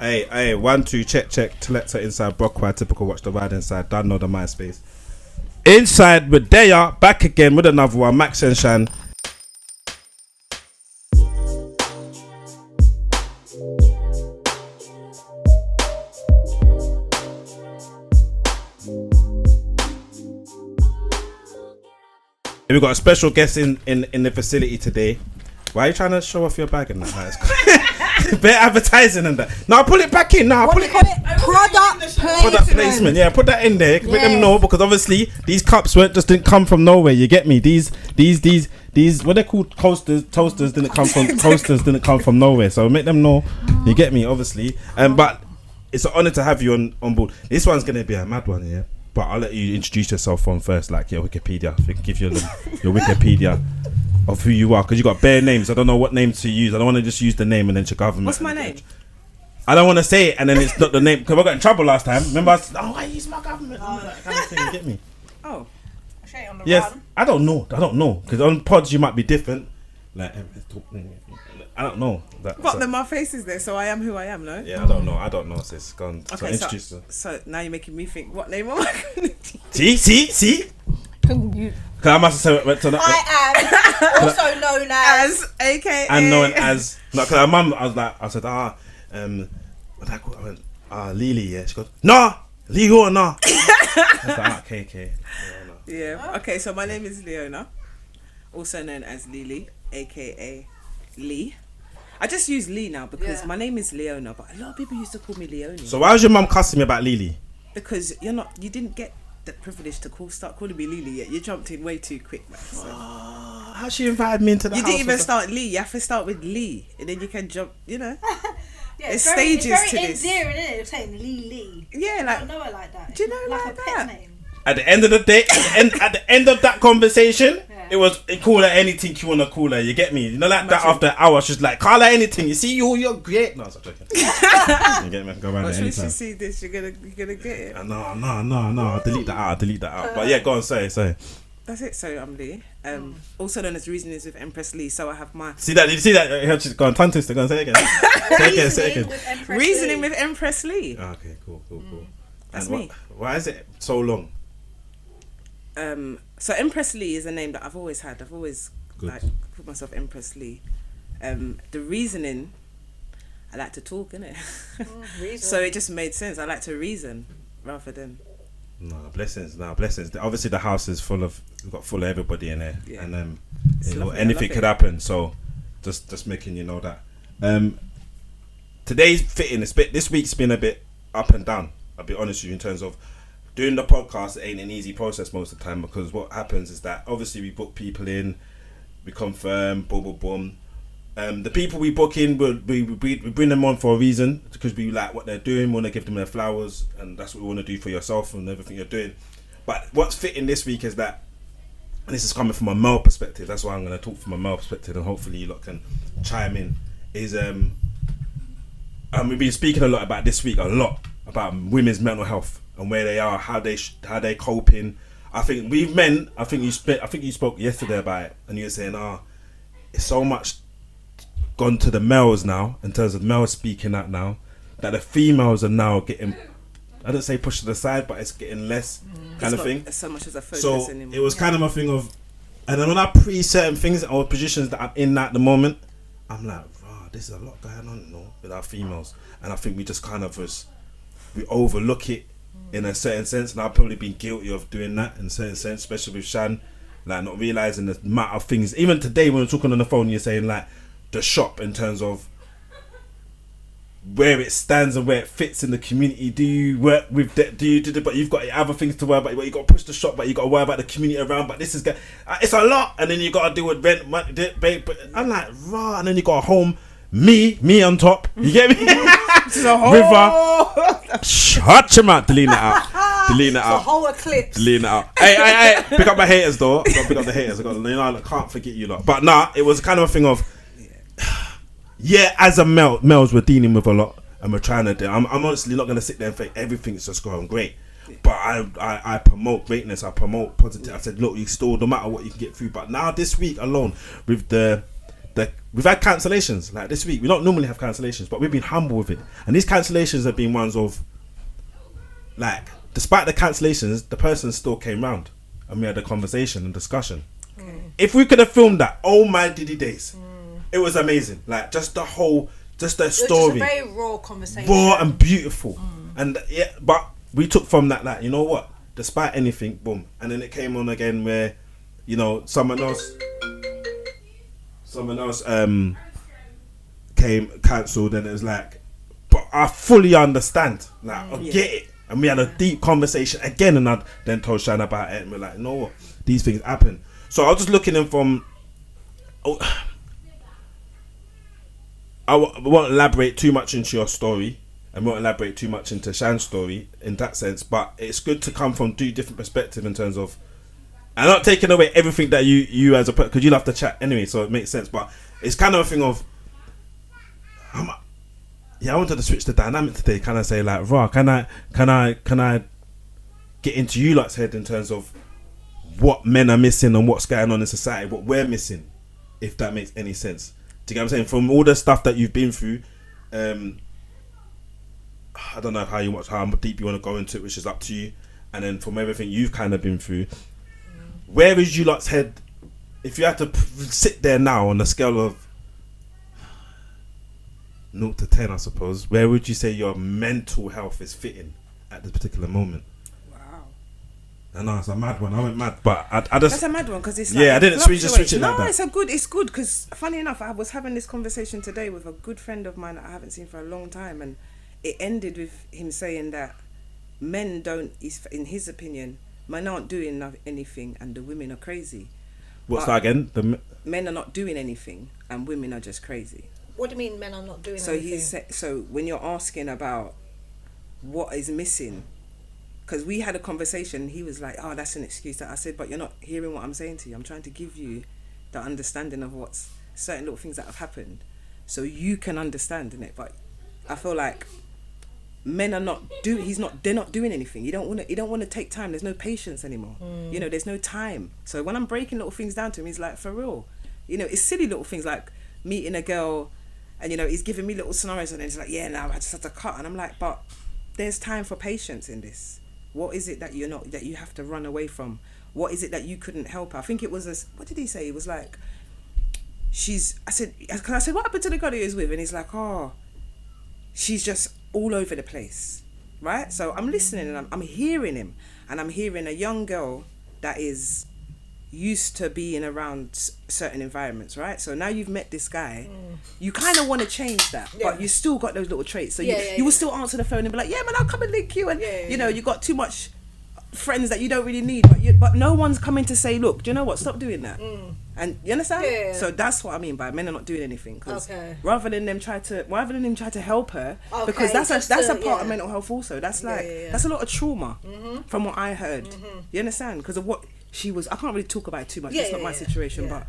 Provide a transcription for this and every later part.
Hey, 1, 2, check. Selector inside, Brockwide, typical watch the ride inside, don't know the MySpace. Inside with Daya, back again with another one, Max and Shan. We got a special guest in the facility today. Why are you trying to show off your bag and that? Bit advertising and that. No, pull it back in. No, pull it in. Product placement. Yeah, put that in there. Let them know, because obviously these cups didn't come from nowhere. You get me? These what they're called, toasters didn't come from nowhere. So make them know. You get me? Obviously. But it's an honor to have you on board. This one's gonna be a mad one, yeah. But I'll let you introduce yourself on first, like your Wikipedia. If we can give you your Wikipedia of who you are, because you got bare names. I don't know what name to use. I don't want to just use the name and then your government. What's my name? I don't want to say it and then it's not the name, because I got in trouble last time. Remember, I used my government. That kind of thing, you get me? Oh. Yes, run. I don't know, because on pods you might be different. Like, I don't know. But then my face is there, so I am who I am, no? Yeah, I don't know, sis. Go on. Okay, introduce her. So now you're making me think, what name am I going to See? Because I must have went to that. I am also known as AKA. And known as. No, because our mum, I said, what I call? I went, Lily, yeah. She goes, nah, Leona. I was like, KK. Yeah. Okay, so my name is Leona, also known as Lily, AKA Lee. I just use Lee now because my name is Leona, but a lot of people used to call me Leonie. So why was your mum cussing me about Lily? Because you didn't get the privilege to start calling me Lily yet. You jumped in way too quick, man. So. How she invited me into the house? You didn't even start Lee. You have to start with Lee, and then you can jump. Yeah, there's stages it's to very this. endearing, isn't it? You're saying Lee. Yeah, like I know her like that. Do you know like like a that? pet name? At the end of the day, at the end of that conversation, it call her anything you want to call her. You get me? You know, like that after an hour, she's like, call her anything. You see, you're great. No, I'm joking. You get me? Go around it anytime. Once you see this, you're gonna get it. No. I'll delete that out. But yeah, go on, say. That's it. So I'm Lee. Also known as Reasonings with Empress Lei. So I have my see that. Did you see that? She's gone tongue twister. Go on, say it again. Say it again. Reasoning with Empress Lei. Okay, cool. That's and me. Why is it so long? So Empress Lei is a name that I've always had. I've always called myself Empress Lei. The reasoning, I like to talk, innit? So it just made sense. I like to reason rather than. No, blessings. Obviously, the house is full of everybody in there, and anything could happen. So, just making you know that. Today's fitting. This week's been a bit up and down. I'll be honest with you in terms of doing the podcast. It ain't an easy process most of the time, because what happens is that obviously we book people in, we confirm, boom. The people we book in, we bring them on for a reason, because we like what they're doing, we want to give them their flowers, and that's what we want to do for yourself and everything you're doing. But what's fitting this week is that, and this is coming from a male perspective, that's why I'm going to talk from a male perspective, and hopefully you lot can chime in, is we've been speaking a lot about this week, about women's mental health and where they are, how they coping. I think you spoke yesterday about it, and you were saying, it's so much gone to the males now, in terms of males speaking out now, that the females are now getting, I don't say pushed to the side, but it's getting less kind of thing. So much as a focus anymore. It was kind of a thing of, and then when I pre certain things or positions that I'm in at the moment, I'm like, wow, there's a lot going on, with our females, and I think we just kind of we overlook it in a certain sense, and I've probably been guilty of doing that in a certain sense, especially with Shan, like not realising the amount of things. Even today when we're talking on the phone, you're saying like the shop in terms of where it stands and where it fits in the community. Do you work with that? Do you do but you've got other things to worry about. You got to push the shop, but you got to worry about the community around. But this is it's a lot, and then you got to deal with rent. But I'm like, raw, and then you got a home. Me on top. You get me? River. Shut your mouth. Delete it out. It's a whole eclipse. Delete it out. Hey. Pick up my haters though. I got to pick up the haters. I can't forget you lot. But nah, it was kind of a thing of, as a males we're dealing with a lot, and we're trying to do. I'm honestly not going to sit there and think everything's just going great. But I promote greatness. I promote positive. I said, look, you still, no matter what, you can get through. But now this week alone, with the we've had cancellations like this week. We don't normally have cancellations, but we've been humble with it. And these cancellations have been ones of, like, despite the cancellations, the person still came round and we had a conversation and discussion. If we could have filmed that, oh my diddy days, it was amazing. Like, just the story. It was just a very raw conversation. Raw and beautiful. And yeah, but we took from that, you know what? Despite anything, boom. And then it came on again where, you know, someone else came cancelled, and it was like, but I fully understand. Like, I get it. And we had a deep conversation again, and I then told Shan about it, and we're like, no, these things happen. So I was just looking in from. I won't elaborate too much into your story, and won't elaborate too much into Shan's story in that sense. But it's good to come from two different perspectives in terms of, and not taking away everything that you as a person, because you love to chat anyway, so it makes sense. But it's kind of a thing of, I wanted to switch the dynamic today. Can I say like, raw? Can I get into you lot's head in terms of what men are missing and what's going on in society, what we're missing, if that makes any sense. Do you get what I'm saying? From all the stuff that you've been through, I don't know how deep you want to go into it, which is up to you. And then from everything you've kind of been through, where is you lot's head? If you had to sit there now on a scale of 0 to 10, I suppose, where would you say your mental health is fitting at this particular moment? I know it's a mad one. I went mad, but I just... That's a mad one, because it's like... Yeah, I didn't switch it like that. No, it's good, because funny enough, I was having this conversation today with a good friend of mine that I haven't seen for a long time, and it ended with him saying that men don't, in his opinion, men aren't doing anything and the women are crazy. What's that again? Men are not doing anything and women are just crazy. What do you mean men are not doing anything? So when you're asking about what is missing... Because we had a conversation, he was like, oh, that's an excuse. That I said, but you're not hearing what I'm saying to you. I'm trying to give you the understanding of what's certain little things that have happened, so you can understand in it. But I feel like men are they're not doing anything. You don't want to take time. There's no patience anymore. You know, there's no time. So when I'm breaking little things down to him, he's like, for real. You know, it's silly little things like meeting a girl, and you know, he's giving me little scenarios, and then he's like, yeah, now I just had to cut, and I'm like, but there's time for patience in this. What is it that you have to run away from? What is it that you couldn't help? I think it was what did he say? It was like, I said, what happened to the girl he was with? And he's like, oh, she's just all over the place, right? So I'm listening and I'm hearing him, and I'm hearing a young girl that is used to being around certain environments, right? So now you've met this guy, you kind of want to change that, but you still got those little traits. So you will still answer the phone and be like, yeah, man, I'll come and link you. And you know, you got too much friends that you don't really need, but no one's coming to say, look, do you know what? Stop doing that. And you understand? Yeah. So that's what I mean by men are not doing anything. Because rather than him try to help her, because that's a part of mental health also. That's that's a lot of trauma from what I heard. You understand? Because of what she was, I can't really talk about it too much. It's not my situation, but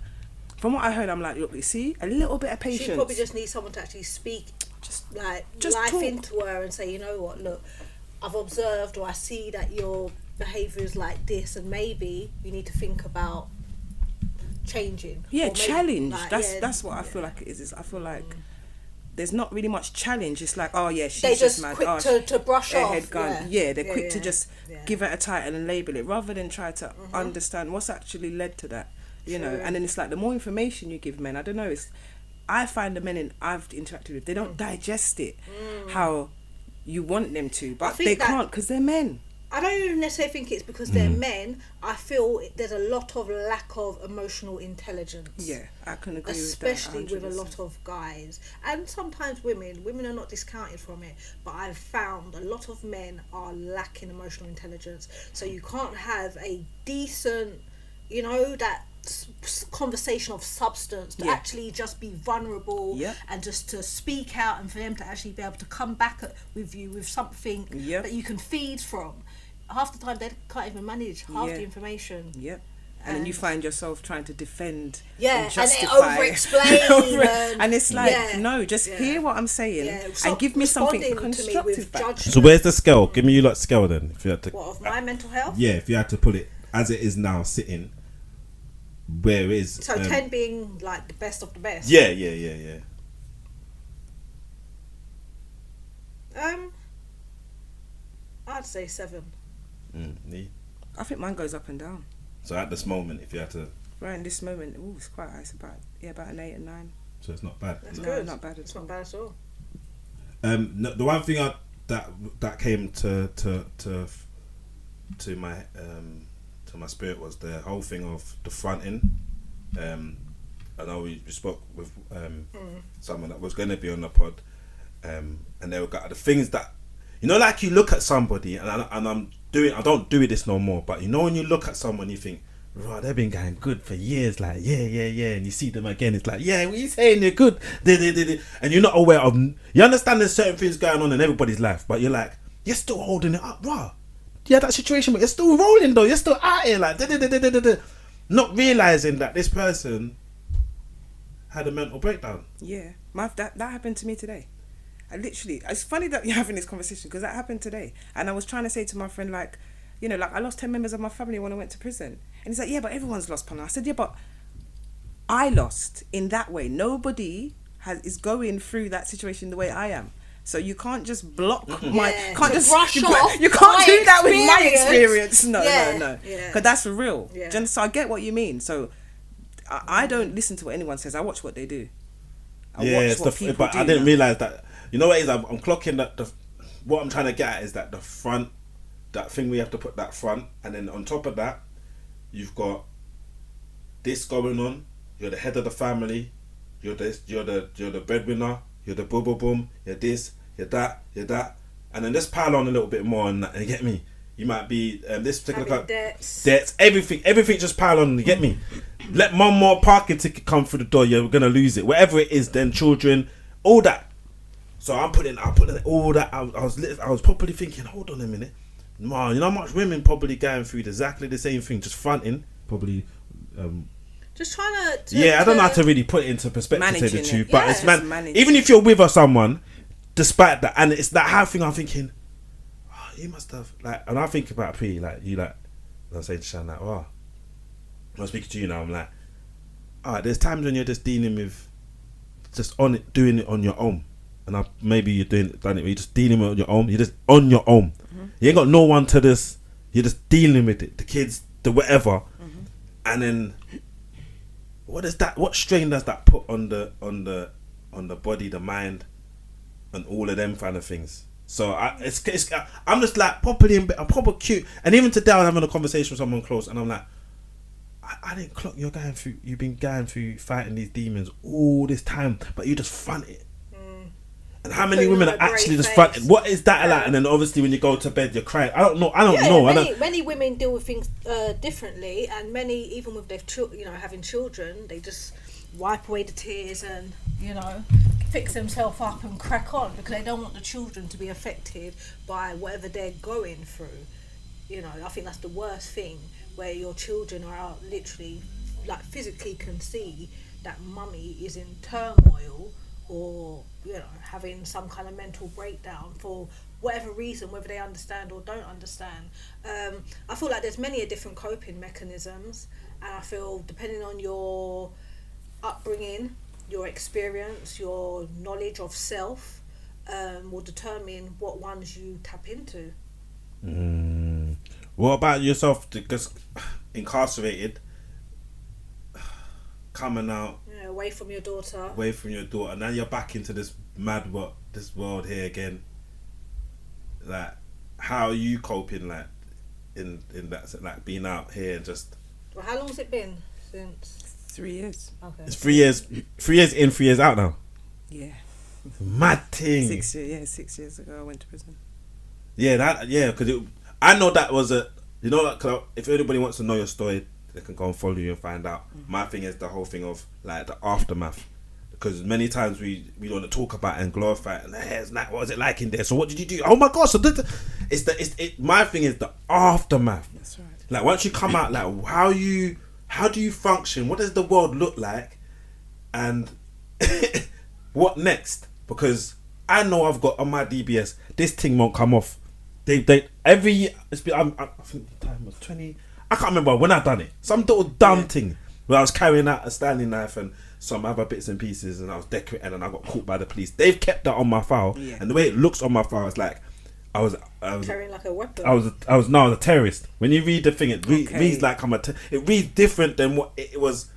from what I heard, I'm like, look, you see, a little bit of patience. She probably just needs someone to actually speak, just life talk into her and say, you know what, look, I've observed, or I see that your behaviour is like this, and maybe you need to think about changing. Yeah, challenge. Like, that's what I feel like it is. I feel like there's not really much challenge. It's like, oh yeah, she's just mad. Quick to brush off. Head gun. Yeah, they're quick to just give it a title and label it, rather than try to understand what's actually led to that. You know, and then it's like the more information you give men, I don't know. I find the men I've interacted with, they don't digest it how you want them to, but they can't because they're men. I don't even necessarily think it's because they're men. I feel there's a lot of lack of emotional intelligence. Yeah, I can agree with that. Especially with a lot of guys. And sometimes women. Women are not discounted from it. But I've found a lot of men are lacking emotional intelligence. So you can't have a decent, you know, that conversation of substance to actually just be vulnerable and just to speak out, and for them to actually be able to come back with you with something that you can feed from. Half the time they can't even manage half the information. And then you find yourself trying to defend and justify. And over-explain. And it's like, no, just hear what I'm saying and give me something constructive back. So where's the scale? Give me you lot scale then. If you had to, what, of my mental health? Yeah, if you had to put it as it is now, sitting, where it is. So 10 being like the best of the best. Yeah. I'd say 7. Yeah. I think mine goes up and down. So at this moment, if you had to, Right in this moment, it's quite high. It's about an 8 and 9. so it's not bad. That's No, good. not bad at It's all. not bad at all. No, the one thing that came to my spirit was the whole thing of the fronting. I know we spoke with someone that was going to be on the pod, and they were got the things that, you know, like you look at somebody, and I don't do this no more, but you know when you look at someone, you think, right, they've been going good for years, like yeah, and you see them again, it's like, yeah, what are you saying, you're good, and you're not aware of, you understand there's certain things going on in everybody's life, but you're like, you're still holding it up, raw. Yeah, that situation, but you're still rolling though, you're still out here, like not realizing that this person had a mental breakdown. Yeah, that happened to me today. It's funny that you're having this conversation because that happened today, and I was trying to say to my friend, like, you know, like, I lost 10 members of my family when I went to prison, and he's like, yeah, but everyone's lost, partner. I said, yeah, but I lost in that way. Nobody is going through that situation the way I am. So you can't just block my, can't just brush off you can't do that with my experience. experience. No. Yeah. Because that's real. Yeah. So I get what you mean. So I don't listen to what anyone says. I watch what they do. I watch what people but do. I didn't realize that. You know what it is? I'm clocking that what I'm trying to get at is that the front, that thing we have to put that front, and then on top of that, you've got this going on. You're the head of the family. You're the breadwinner. You're the boom boom boom. You're this. You're that. And then just pile on a little bit more, and you get me. You might be this particular debts, everything just pile on. You get me. Let one more parking ticket come through the door. You're gonna lose it. Whatever it is, then children, all that. So I'm putting all that. I was probably thinking, hold on a minute, man. You know how much women probably going through exactly the same thing, just fronting, probably. Just trying to I don't know how to really put it into perspective, to say the truth, but it's managing. even if you're with someone, despite that, and it's that how thing I'm thinking, oh, you must have like, and I think about P, like you like, and I say to Shan, like, oh, I'm speaking to you now, I'm like, alright, there's times when you're just dealing with, just on it, doing it on your own. And maybe you're done it, but you're just dealing with it on your own. You're just on your own. Mm-hmm. You ain't got no one to this. You're just dealing with it. The kids, the whatever. Mm-hmm. And then, what strain does that put on the body, the mind, and all of them kind of things? So I'm just like properly in bed. I'm proper cute. And even today, I was having a conversation with someone close, and I'm like, I didn't clock. You've been going through fighting these demons all this time, but you just front it. And how many women are actually just fronting? What is that like? And then obviously when you go to bed, you're crying. I don't know. Many women deal with things differently, and many, even with their having children, they just wipe away the tears and fix themselves up and crack on because they don't want the children to be affected by whatever they're going through. I think that's the worst thing, where your children are literally, like, physically can see that mummy is in turmoil or having some kind of mental breakdown for whatever reason, whether they understand or don't understand. I feel like there's many different coping mechanisms, and I feel depending on your upbringing, your experience, your knowledge of self, will determine what ones you tap into. What about yourself? Because incarcerated, coming out, away from your daughter, now you're back into this this world here again. Like, how are you coping, like, in that, like, being out here and just? Well, how long has it been since? 3 years. Okay. It's 3 years. 3 years in, 3 years out now. Yeah. Mad thing. 6 years. 6 years ago I went to prison. Because I know that was cause if anybody wants to know your story, they can go and follow you and find out. Mm-hmm. My thing is the whole thing of, like, the aftermath, because many times we don't want to talk about it and glorify it. And it's like, what was it like in there? So what did you do? Oh my gosh! So my thing is the aftermath. That's right. Like, once you come out, like, how do you function? What does the world look like? And what next? Because I know I've got on my DBS, this thing won't come off. They every year, I think the time was 20. I can't remember when I done it. Some little dumb thing. When I was carrying out a Stanley knife and some other bits and pieces, and I was decorating, and I got caught by the police. They've kept that on my file, and the way it looks on my file is like I was carrying like a weapon. I was a terrorist. When you read the thing, it reads like it reads different than what it was.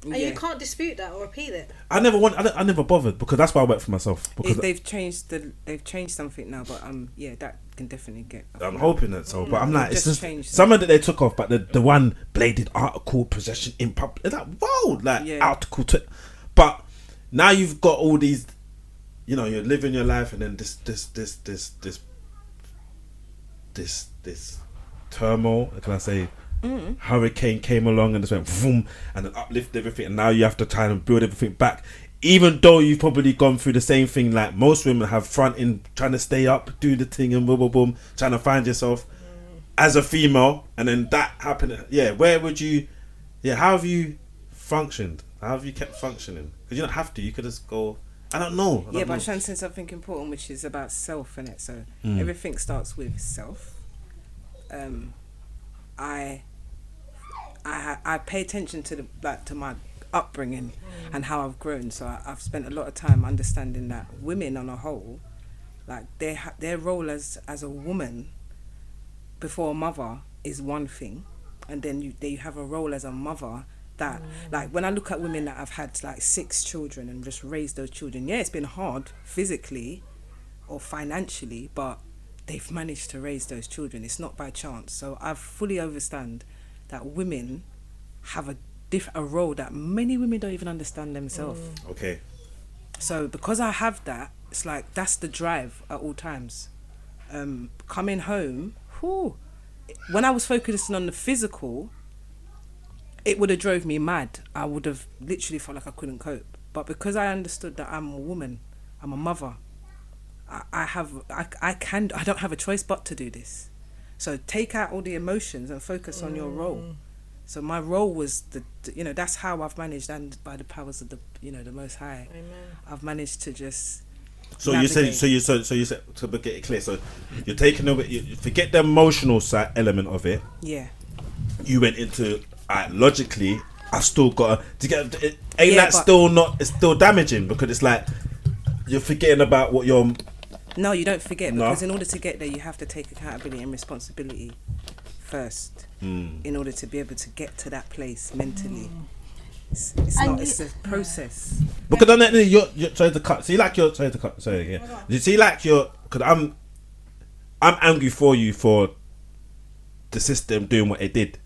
And you can't dispute that or repeat it. I never bothered, because that's why I work for myself. Because they've changed something now, but that can definitely get. I'm hoping that so, but I'm like, it's just changed some of it they took off, but the one bladed article possession in public, it's like whoa, article but now you've got all these, you're living your life, and then this turmoil, can I say? Hurricane came along and just went boom, and then uplifted everything, and now you have to try and build everything back, even though you've probably gone through the same thing like most women have, fronting, trying to stay up, do the thing, and boom boom boom, trying to find yourself as a female, and then that happened. Where would you how have you functioned? How have you kept functioning? Because you don't have to, you could just go, I don't know. But Sean said something important, which is about self, innit? So everything starts with self. I pay attention to to my upbringing and how I've grown. So I've spent a lot of time understanding that women on a whole, like their role as a woman before a mother is one thing, and then you have a role as a mother that like when I look at women that have had like 6 children and just raised those children, it's been hard physically or financially, but they've managed to raise those children. It's not by chance. So I fully understand that women have a role that many women don't even understand themselves. Okay. So because I have that, it's like that's the drive at all times. Coming home, when I was focusing on the physical, it would have drove me mad. I would have literally felt like I couldn't cope. But because I understood that I'm a woman, I'm a mother, I don't have a choice but to do this. So take out all the emotions and focus on your role. So my role was that's how I've managed, and by the powers of the the Most High, Amen. I've managed to just. So navigate. you said to get it clear. So you're taking over. You forget the emotional side element of it. Yeah. You went into logically. I've still got to get. It's still damaging, because it's like you're forgetting about what you're. No, you don't forget, because in order to get there, you have to take accountability and responsibility first in order to be able to get to that place mentally. It's a process. Because then you're sorry to cut. See, like you're sorry to cut. Sorry, yeah. You see, like because I'm angry for you for the system doing what it did.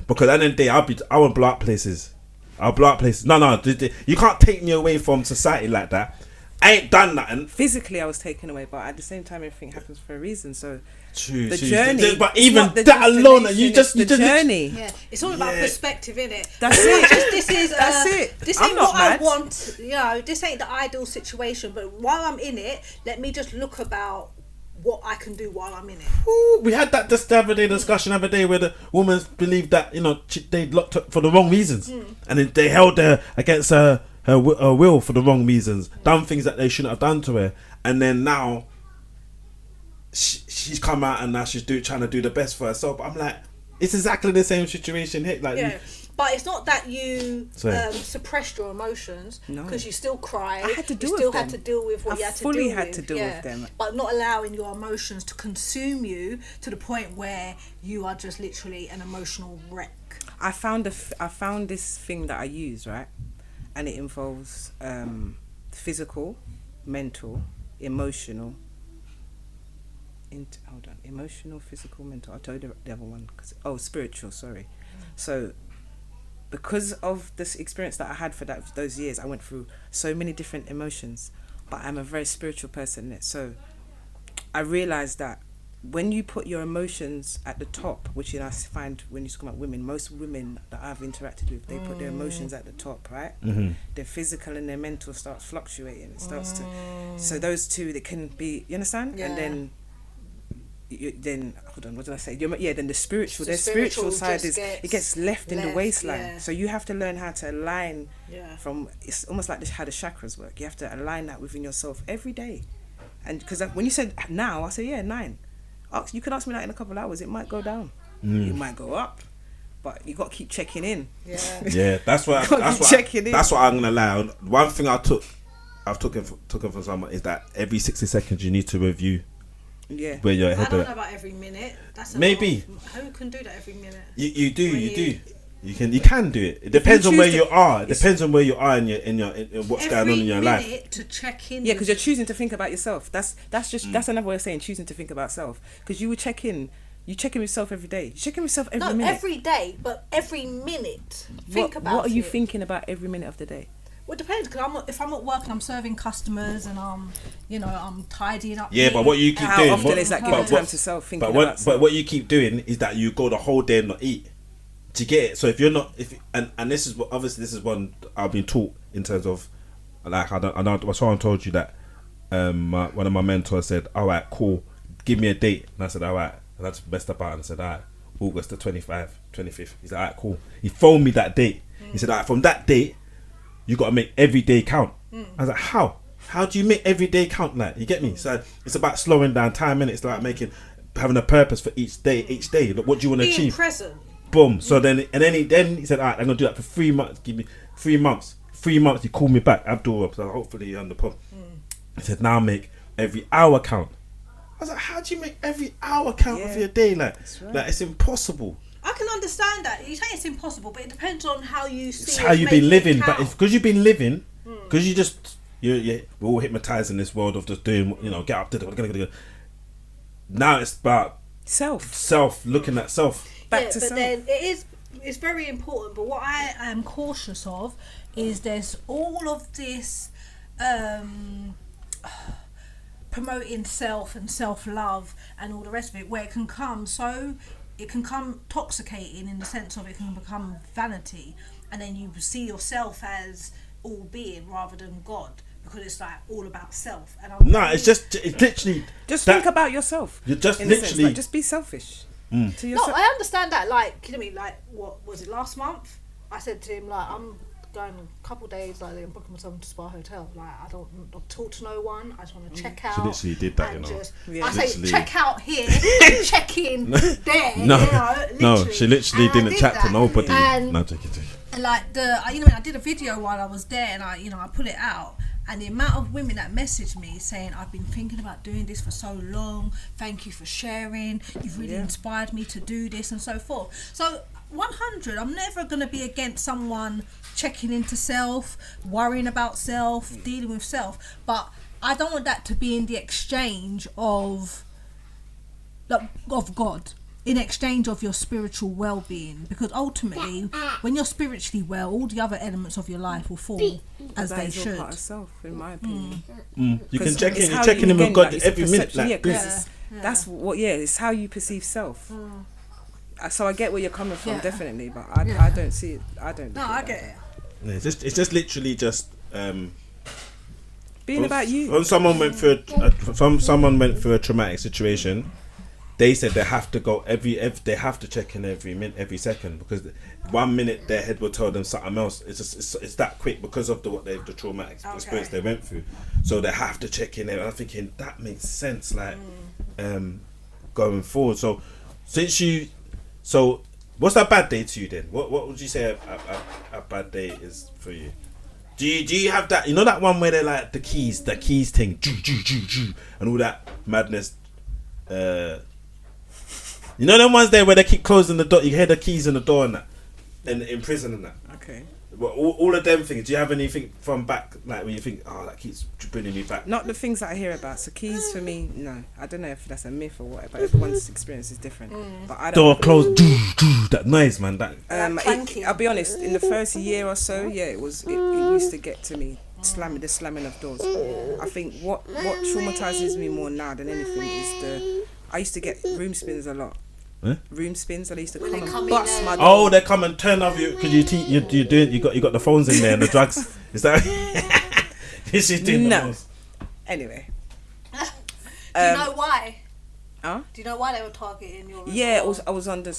Because at the end of the day, I will blow up places. I'll blow up places. No, you can't take me away from society like that. I ain't done nothing. Physically, I was taken away, but at the same time, everything happens for a reason. So true, the journey, but even that alone, you just journey. Yeah, it's all about perspective, innit? That's it. That's it. This ain't what mad. I want. This ain't the ideal situation. But while I'm in it, let me just look about what I can do while I'm in it. Ooh, we had that just the other day discussion where the woman believed that they locked up for the wrong reasons, and then they held her against her will for the wrong reasons, done things that they shouldn't have done to her, and then now she's come out and now she's trying to do the best for herself. But I'm like, it's exactly the same situation here. Like, but it's not that you suppressed your emotions, because you still cried. I had to deal with them. Had to deal with what you had to deal with. I fully had to deal with them. But not allowing your emotions to consume you to the point where you are just literally an emotional wreck. I found this thing that I use, right? And it involves physical, mental, emotional. Emotional, physical, mental. I'll tell you the other one. Spiritual. Sorry. So, because of this experience that I had for those years, I went through so many different emotions. But I'm a very spiritual person. So, I realized that when you put your emotions at the top, which I find when you talk about women, most women that I've interacted with, they put their emotions at the top, right? Mm-hmm. Their physical and their mental starts fluctuating. It starts to, so those two, they can be, you understand? Yeah. And then hold on, what did I say? Then the spiritual, their spiritual side it gets left in the waistline. Yeah. So you have to learn how to align from. It's almost like how the chakras work. You have to align that within yourself every day. And because when you said now, I said 9. You could ask me that in a couple of hours. It might go down. It might go up. but you got to keep checking in. Yeah, that's what I'm gonna lie. One thing I've taken from someone is that every 60 seconds you need to review. Yeah. Where you're ahead. I don't know about every minute. That's maybe. Who can do that every minute? You do. You can do it. It depends on where you are. It depends on where you are in what's going on in your life. Every minute to check in. Yeah, because you're choosing to think about yourself. That's another way of saying choosing to think about self. Because you would check in. You check in with yourself every day. You check in with yourself every minute. Not every day, but every minute. Think about it. What are you thinking about every minute of the day? Well, it depends. Because if I'm at work and I'm serving customers and I'm tidying up. Yeah, but what you keep doing. How often is that giving time to self? But what you keep doing is that you go the whole day and not eat. Do you get it? So if you're not, and this is what obviously this is one I've been taught in terms of, like I know someone told you that, one of my mentors said, "All right, cool, give me a date," and I said, "All right," and I just messed about and said, "All right, August the 25th." He's like, "All right, cool." He phoned me that date. He said, "All right, from that date, you got to make every day count." I was like, "How? How do you make every day count?" Like, you get me? So it's about slowing down time, and it's like having a purpose for each day. Like, what do you want to achieve? Being present. Boom. So then he said, "All right, I'm gonna do that for 3 months. Give me 3 months. 3 months." He called me back, Abdul. So hopefully you're on the pod. He said, "Now make every hour count." I was like, "How do you make every hour count of your day? Like it's impossible." I can understand that. You say it's impossible, but it depends on how you see. It's how you've been living, but because you've been living, because we're all hypnotized in this world of just doing, get up to now it's about self, looking at self. Back to self. Then it's very important. But what I am cautious of is there's all of this promoting self and self-love and all the rest of it, where it can come toxicating in the sense of it can become vanity, and then you see yourself as all being rather than God, because it's like all about self. And it's literally just think about yourself. You're just literally just be selfish. To yourself. No, I understand that. Like, you know what I mean? Like, what was it last month? I said to him, like, I'm going a couple of days, like, I'm booking myself to Spa Hotel. Like, I don't talk to no one. I just want to check out. She literally did that, I say check out here and check in there. No, she literally didn't chat to nobody. And like I did a video while I was there, and I put it out. And the amount of women that messaged me saying, "I've been thinking about doing this for so long. Thank you for sharing. You've really inspired me to do this," and so forth. So 100, I'm never going to be against someone checking into self, worrying about self, dealing with self. But I don't want that to be in the exchange of God. In exchange of your spiritual well-being, because ultimately when you're spiritually well, all the other elements of your life will fall as they should. Part of self, in my opinion. You can check in. You're checking in with God every minute. That's what. Yeah, it's how you perceive self. So I get where you're coming from, definitely, but I don't see it. I don't. No, I get it. Yeah, it's just literally just being about you. When someone went through a traumatic situation, they said they have to go they have to check in every second, because 1 minute their head will tell them something else. It's that quick because of the traumatic experience they went through. So they have to check in. And I'm thinking that makes sense, like going forward. So what's a bad day to you then? What would you say a bad day is for you? Do you have that? You know that one where they're like the keys thing, and all that madness. You know them ones there where they keep closing the door. You hear the keys in the door and that, and in prison and that. Okay. Well, all of them things. Do you have anything from back, like when you think, "Oh, that keeps bringing me back"? Not the things that I hear about. So keys for me, no. I don't know if that's a myth or what, but everyone's experience is different. But I don't. Door closed. That noise, man. I'll be honest. In the first year or so, it used to get to me. The slamming of doors. I think what traumatizes me more now than anything is I used to get room spins a lot. Room spins. I used to come and bust my door. Oh, they come and turn off you because you got the phones in there and the drugs. Is that? This is doing the most. Anyway. Do you know why? Huh? Do you know why they were targeting your room? Yeah, I was under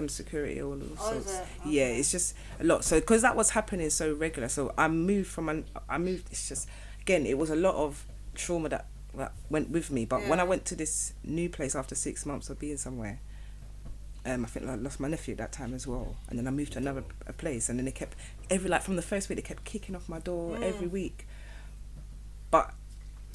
security or all sorts. Yeah, it's just a lot. So because that was happening so regular, so I moved. It's just, again, it was a lot of trauma that went with me. But when I went to this new place after 6 months of being somewhere, I think I lost my nephew at that time as well, and then I moved to another place, and then they kept from the first week they kept kicking off my door every week. But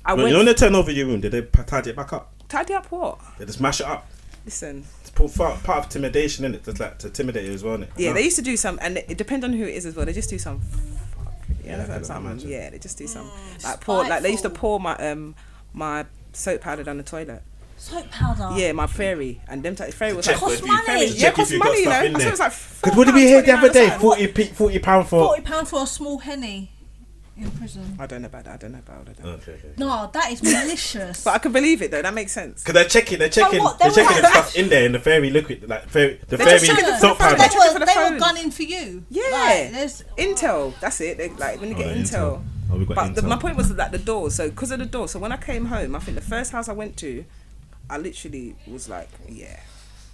when they turn over your room, did they tidy it back up? Tidy up what? They just mash it up. Listen, it's part of intimidation, isn't it? Just like to intimidate you as well, isn't it? Yeah, they used to do some, and it depends on who it is as well. They just do some. They just do some they used to pour my soap powder down the toilet. Soap powder. Yeah, my fairy and them. Fairy was cost money. Yeah, cost money. You know, I said it was like. Because what did we hear the other day? £40 for £40 for a small henny in prison. I don't know about that. Okay. No, that is malicious. But I can believe it though. That makes sense. Because they're checking the stuff in there in the fairy liquid, like fairy soap powder. They were gunning for you. Yeah, there's intel. That's it. They, like when you get intel. My point was that the door. So because of the door. So when I came home, I think the first house I went to, I literally was like,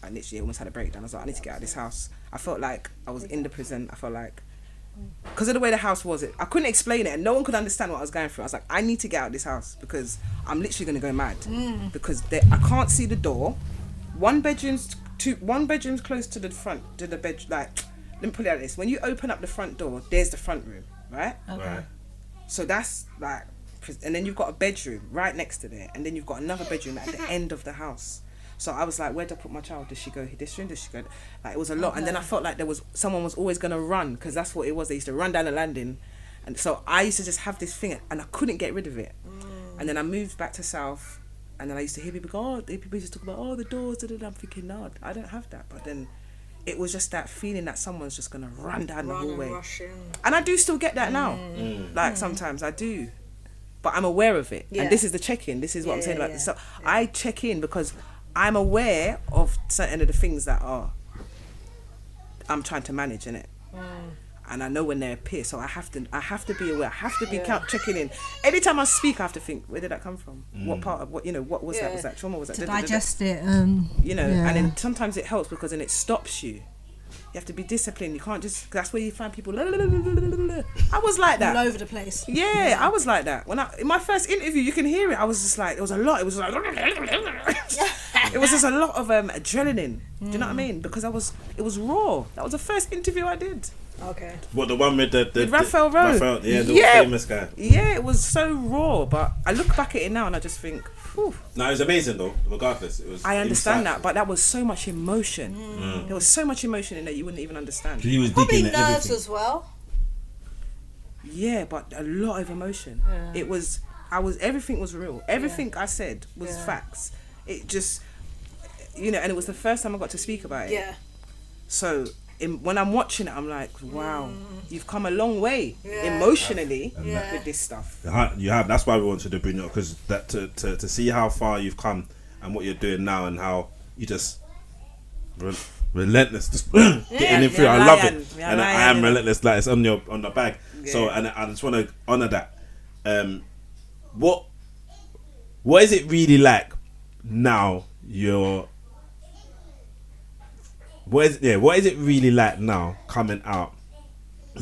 I literally almost had a breakdown. I was like, I need to get out of this house. I felt like I was in the prison. I felt like, because of the way the house was, I couldn't explain it, and no one could understand what I was going through. I was like, I need to get out of this house because I'm literally going to go mad. Because I can't see the door. One bedroom's close to the front, to the bed. Like, let me put it like this: when you open up the front door, there's the front room, right? Okay. Right. So that's like, and then you've got a bedroom right next to there, and then you've got another bedroom at the end of the house. So I was like, where do I put my child? Does she go this room? Does she go? Like, it was a lot. And then I felt like someone was always going to run, because that's what it was. They used to run down the landing. And so I used to just have this thing, and I couldn't get rid of it. And then I moved back to South, and then I used to hear people go, people used to talk about, the doors. I'm thinking, no, I don't have that. But then it was just that feeling that someone's just going to run down the hallway. And I do still get that now. Like, sometimes I do. But I'm aware of it. And this is the check-in. This is what I'm saying about this. So I check in because I'm aware of certain of the things that I'm trying to manage, innit? And I know when they appear, so I have to be aware. I have to be checking in. Anytime I speak, I have to think, where did that come from? What part of what was that? Was that trauma? Was that to digest it? And then sometimes it helps because then it stops you. You have to be disciplined. You can't just. That's where you find people. I was like that. All over the place. Yeah, I was like that. In my first interview, you can hear it. I was just like, it was a lot. It was like, it was just a lot of adrenaline. Do you know what I mean? Because it was raw. That was the first interview I did. Okay. What, the one with with Raphael Rose? the famous guy. Yeah, it was so raw. But I look back at it now and I just think, whew. No, it was amazing though. Regardless, it was. I understand that, but that was so much emotion. There was so much emotion in there you wouldn't even understand. He was probably digging nerves everything as well. Yeah, but a lot of emotion. Yeah. Everything was real. Everything I said was facts. It just, and it was the first time I got to speak about it. Yeah. So when I'm watching it, I'm like, wow, you've come a long way emotionally with this stuff. You have. That's why we wanted to bring it up, because that to see how far you've come and what you're doing now and how you just relentless, just getting in through. I love it, and I am relentless. Like it's on the bag. Yeah. So and I just want to honor that. What is it really like now? What is it really like now coming out?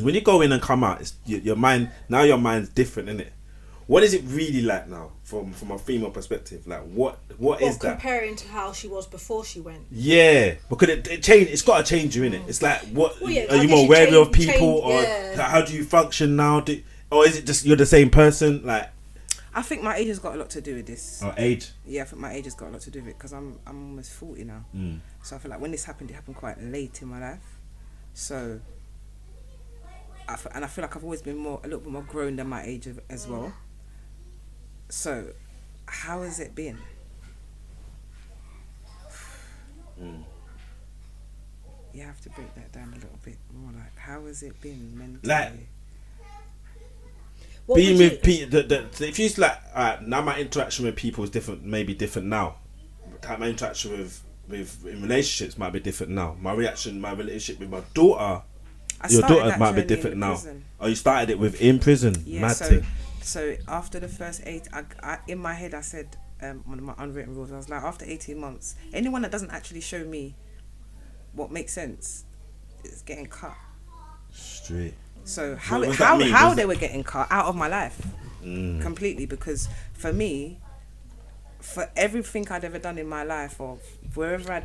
When you go in and come out, it's your mind. Now your mind's different, isn't it? What is it really like now from a female perspective? Like what is that? Comparing to how she was before she went. Yeah, because it changed. It's got to change you, innit? It's like are you more wary of people, or how do you function now? Or is it just you're the same person? Like, I think my age has got a lot to do with this. Oh, age? Yeah, I think my age has got a lot to do with it because I'm almost 40 now. So I feel like when this happened, it happened quite late in my life. So, I feel like I've always been a little bit more grown than my age as well. So, how has it been? You have to break that down a little bit more. Like, how has it been mentally? Like, being with people, if you like, now my interaction with people is different, maybe different now. My interaction with in relationships might be different now. My relationship with my daughter, your daughter might be different now. Oh, you started it in prison? Yeah. So after the first 8, I in my head I said, one of my unwritten rules, I was like, after 18 months, anyone that doesn't actually show me what makes sense is getting cut. Straight. So how they were getting cut out of my life completely, because for me, for everything I'd ever done in my life or wherever I'd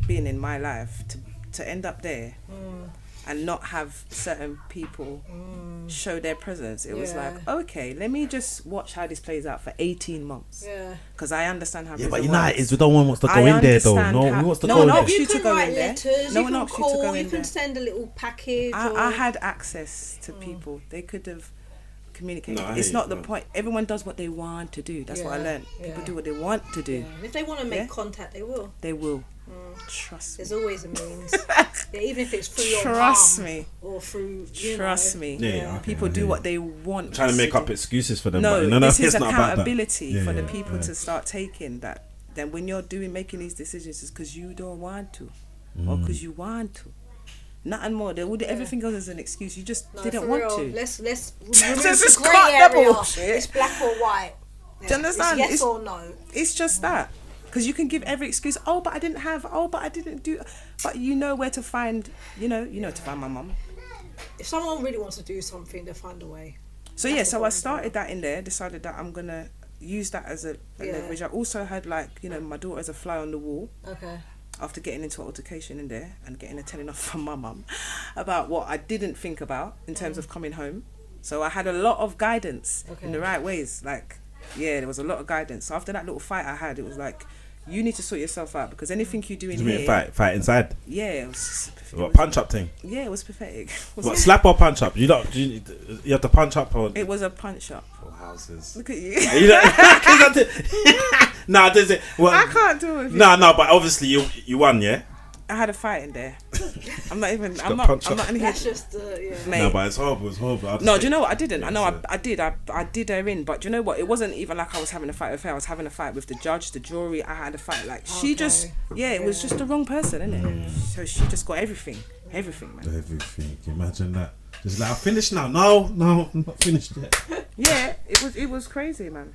been in my life to end up there and not have certain people show their presence. It was like, okay, let me just watch how this plays out for 18 months. Yeah. Because I understand how prison but works. we don't want to go in there though. No one wants to go in there. You can write letters, you can call, you can send a little package. I had access to people. They could have communicated. It's not the point. Everyone does what they want to do. That's what I learned. People do what they want to do. And if they want to make contact, they will. They will. Trust me. There's always a means. Even if it's through your Trust mom me. or through Trust me. Yeah. People do what they want. Trying to make up excuses for them. No, but this is it's not accountability for the people to start taking that. Then when you're making these decisions, it's because you don't want to, or because you want to. Nothing more. Everything else is an excuse. You just didn't want to. Let's remove just the grey area. bullshit. It's black or white. Do you understand? It's yes or no. It's just that. Because you can give every excuse. Oh, but I didn't have. Oh, but I didn't do. But you know where to find. You know to find my mum. If someone really wants to do something, they'll find a way. So so I started that in there. Decided that I'm gonna use that as a leverage. I also had my daughter as a fly on the wall. Okay. After getting into an altercation in there and getting a telling off from my mum about what I didn't think about in terms of coming home. So I had a lot of guidance in the right ways. There was a lot of guidance. So after that little fight I had, it was like, you need to sort yourself out because anything you do in here... Fight inside? Yeah. Punch up thing? Yeah, it was pathetic. Slap or punch up? You have to punch up or... It was a punch up. For houses. Look at you. Nah, does it? Well, I can't do it. No, but obviously you won, yeah? I had a fight in there. I'm not in here. That's just mate. No, but it's horrible. No, do you know what? I didn't. I know I did. I did her in, but do you know what? It wasn't even like I was having a fight with her. I was having a fight with the judge, the jury. I had a fight. It was just the wrong person, innit? So she just got everything, man. Everything. Imagine that. Just like, I'm finished now. No, I'm not finished yet. Yeah, it was crazy, man.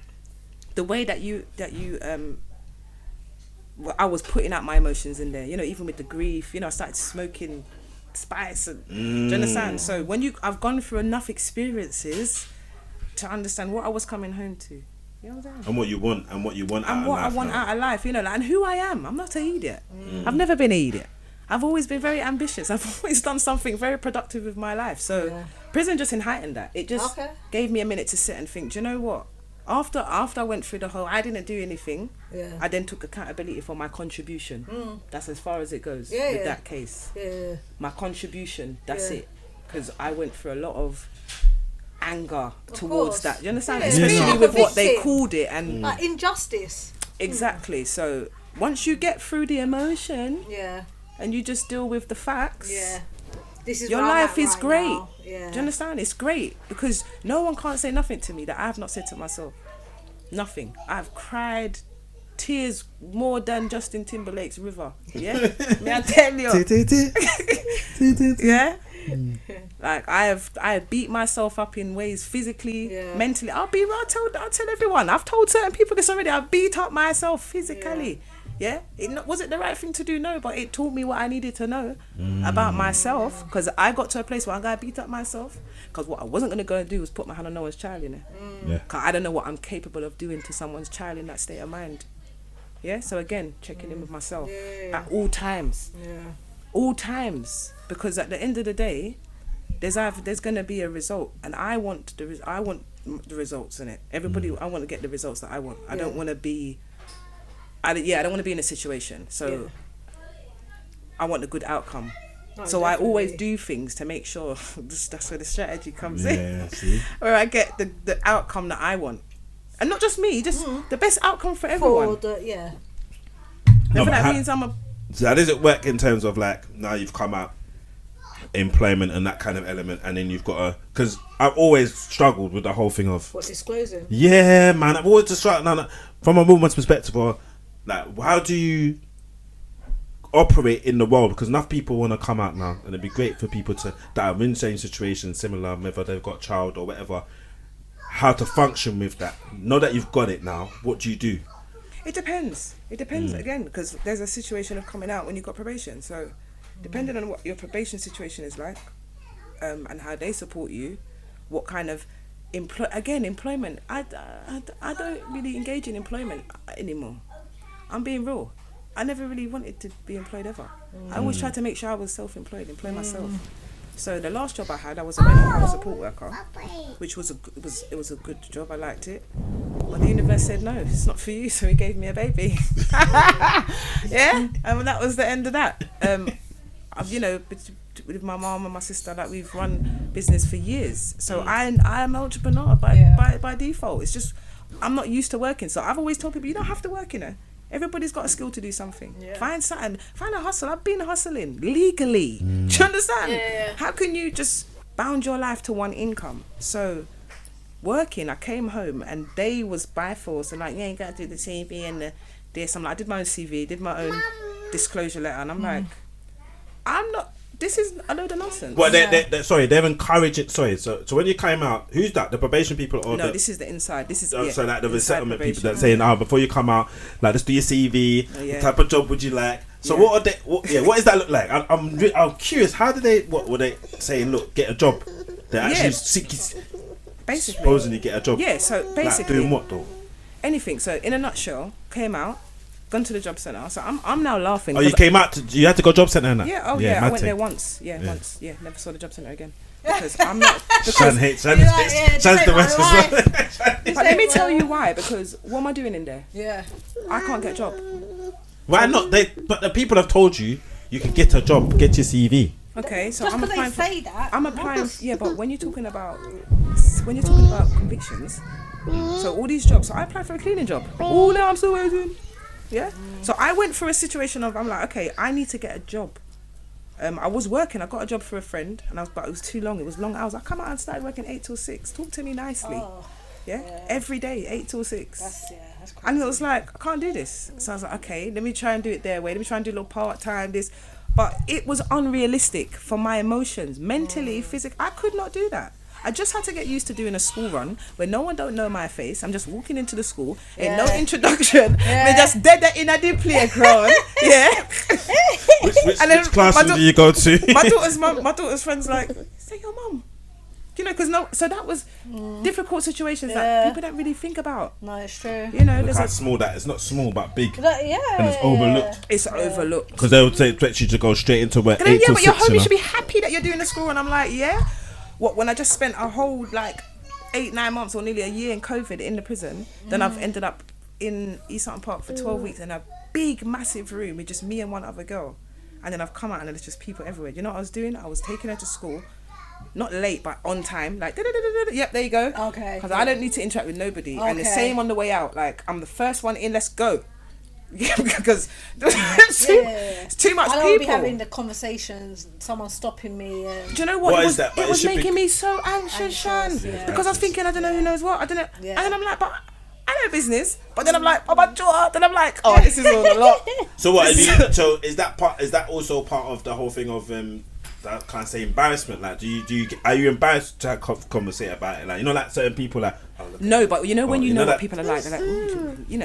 The way that you I was putting out my emotions in there, even with the grief, I started smoking spice and, do you understand? So I've gone through enough experiences to understand what I was coming home to. You know what I'm saying? And what you want I want out of life, and who I am. I'm not an idiot. I've never been an idiot. I've always been very ambitious. I've always done something very productive with my life. So prison just heightened that. It just gave me a minute to sit and think, do you know what? After I went through the whole, I didn't do anything. Yeah. I then took accountability for my contribution. That's as far as it goes with that case. Yeah. My contribution. That's it. Because I went through a lot of anger towards that. You understand? Especially with what they called it and injustice. Exactly. So once you get through the emotion, and you just deal with the facts. Yeah. This is your life is great. Now. Yeah. Do you understand? It's great because no one can't say nothing to me that I have not said to myself. Nothing. I've cried tears more than Justin Timberlake's River. Yeah, may I tell you? Yeah. Like I have beat myself up in ways physically, mentally. I'll tell everyone. I've told certain people this already. I've beat up myself physically. Yeah, was it the right thing to do? No, but it taught me what I needed to know about myself because I got to a place where I'm going to beat up myself because what I wasn't going to go and do was put my hand on no one's child in it. Because I don't know what I'm capable of doing to someone's child in that state of mind. Yeah, so again, checking in with myself at all times. All times. Because at the end of the day, there's going to be a result and I want the results in it. Everybody, I want to get the results that I want. I don't want to be... I don't want to be in a situation. So I want a good outcome. So definitely. I always do things to make sure that's where the strategy comes in. See? Where I get the outcome that I want. And not just me, just the best outcome for everyone. That means I'm a... So how does it work in terms of now you've come out, employment and that kind of element, and then you've got to... Because I've always struggled with the whole thing of... What's disclosing? Yeah, man. I've always just struggled... From a woman's perspective, how do you operate in the world? Because enough people want to come out now, and it'd be great for people that are in the same situation, similar, whether they've got a child or whatever, how to function with that. Know that you've got it now. What do you do? It depends again, because there's a situation of coming out when you've got probation. So depending on what your probation situation is like, and how they support you, what kind of employment. I don't really engage in employment anymore. I'm being real. I never really wanted to be employed ever. I always tried to make sure I was self-employed, employ myself. So the last job I had, I was a mental health support worker, which was it was a good job. I liked it, but the universe said no, it's not for you. So he gave me a baby. Yeah, and that was the end of that. I've with my mom and my sister, like we've run business for years. So I'm an entrepreneur by default. It's just I'm not used to working. So I've always told people you don't have to work, Everybody's got a skill to do something. Yeah. Find something. Find a hustle. I've been hustling legally. Do you understand? Yeah. How can you just bound your life to one income? So working, I came home and they was by force and like, yeah, you got to do the CV and this. I'm like, I did my own CV, did my own disclosure letter, and I'm like, I'm not. This is a load of nonsense. Well, they've encouraged it. Sorry, so when you came out, who's that? The probation people or no? This is the inside. This is so like the resettlement people that saying, before you come out, like let's do your CV. What type of job would you like? So what are they? What does that look like? I'm curious. How do they? What were they saying? Look, get a job. They actually basically supposedly get a job. Yeah. So basically, like doing what though? Anything. So in a nutshell, came out. Gone to the job centre, so I'm now laughing. Oh, you came out. You had to go job centre and that. Yeah. Oh yeah. I went there once. Once. Yeah. Never saw the job centre again because I'm not. Shan hates the West as well. But let me tell you why. Because what am I doing in there? Yeah. I can't get a job. Why not? But the people have told you can get a job, get your CV. Okay, so just I'm applying. I'm applying. Yeah, but when you're talking about convictions, so all these jobs. So I applied for a cleaning job. Oh, now I'm still waiting. Yeah. So I went for a situation of I'm like, okay, I need to get a job. I was working. I got a job for a friend, but it was too long. It was long hours. I come out and started working 8 till 6. Talk to me nicely. Yeah. Every day 8 till 6. That's crazy. And it was like I can't do this. So I was like, okay, let me try and do it their way. Let me try and do a little part time. But it was unrealistic for my emotions, mentally, physically. I could not do that. I just had to get used to doing a school run where no one don't know my face. I'm just walking into the school, ain't no introduction. We're just dead in a deep playground. Yeah. Which classroom do you go to? My daughter's friends like, say your mum. So that was difficult situations that people don't really think about. No, it's true. Look how small that is. Not small, but big. And it's overlooked. It's overlooked. Because they would expect you to go straight into work. 8 till 6. Yeah, but you're home. You should be happy that you're doing the school. And I'm like, yeah. What, when I just spent a whole 8-9 months or nearly a year in COVID in the prison, then I've ended up in East Sutton Park for 12 weeks in a big massive room with just me and one other girl, and then I've come out and there's just people everywhere. You know what I was doing? I was taking her to school, not late but on time, like yep, there you go. Okay. Because I don't need to interact with nobody. And the same on the way out, like I'm the first one in, let's go. Because it's too much people. I don't be having the conversations, someone stopping me. Do you know what? It was making me so anxious, Shan. Because I was thinking, I don't know who knows what. I don't know. And then I'm like, but I know business. But then I'm like, oh my God. Then I'm like, oh, this is all a lot. So what? So is that also part of the whole thing of that kind of say embarrassment? Like, are you embarrassed to conversate about it? Like, like certain people like. No, but when you know what people are like, they're like, you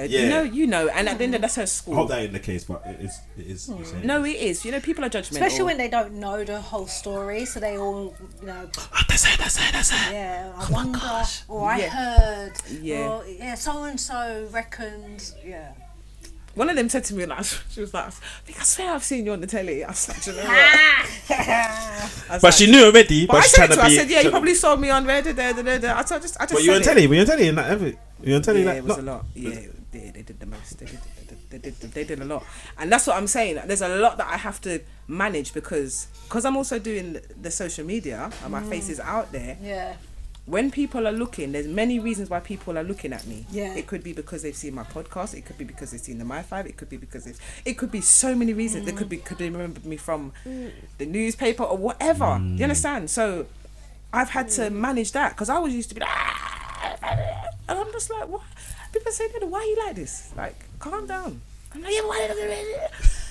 know, and at the end of that's her school. I hope that ain't the case, but it is. No, it is. People are judgmental, especially when they don't know the whole story, so they all, that's it. Yeah, I wonder, or I heard, or so and so reckons, One of them said to me, she was like, I swear I've seen you on the telly. I was like, do you know what? But she knew already. But I said to her, I said, you probably saw me on there. I just but you on telly? Were you on telly in that ever? You on telly? Yeah, it was a lot. Yeah, they did the most. They did a lot. And that's what I'm saying. There's a lot that I have to manage because I'm also doing the social media and my face is out there. Yeah. When people are looking, there's many reasons why people are looking at me. Yeah. It could be because they've seen my podcast. It could be because they've seen the My 5. It could be because it could be so many reasons. It could they remembered me from the newspaper or whatever. You understand? So I've had to manage that because I was used to be and I'm just like, what? People say, why are you like this? Like, calm down. I'm like,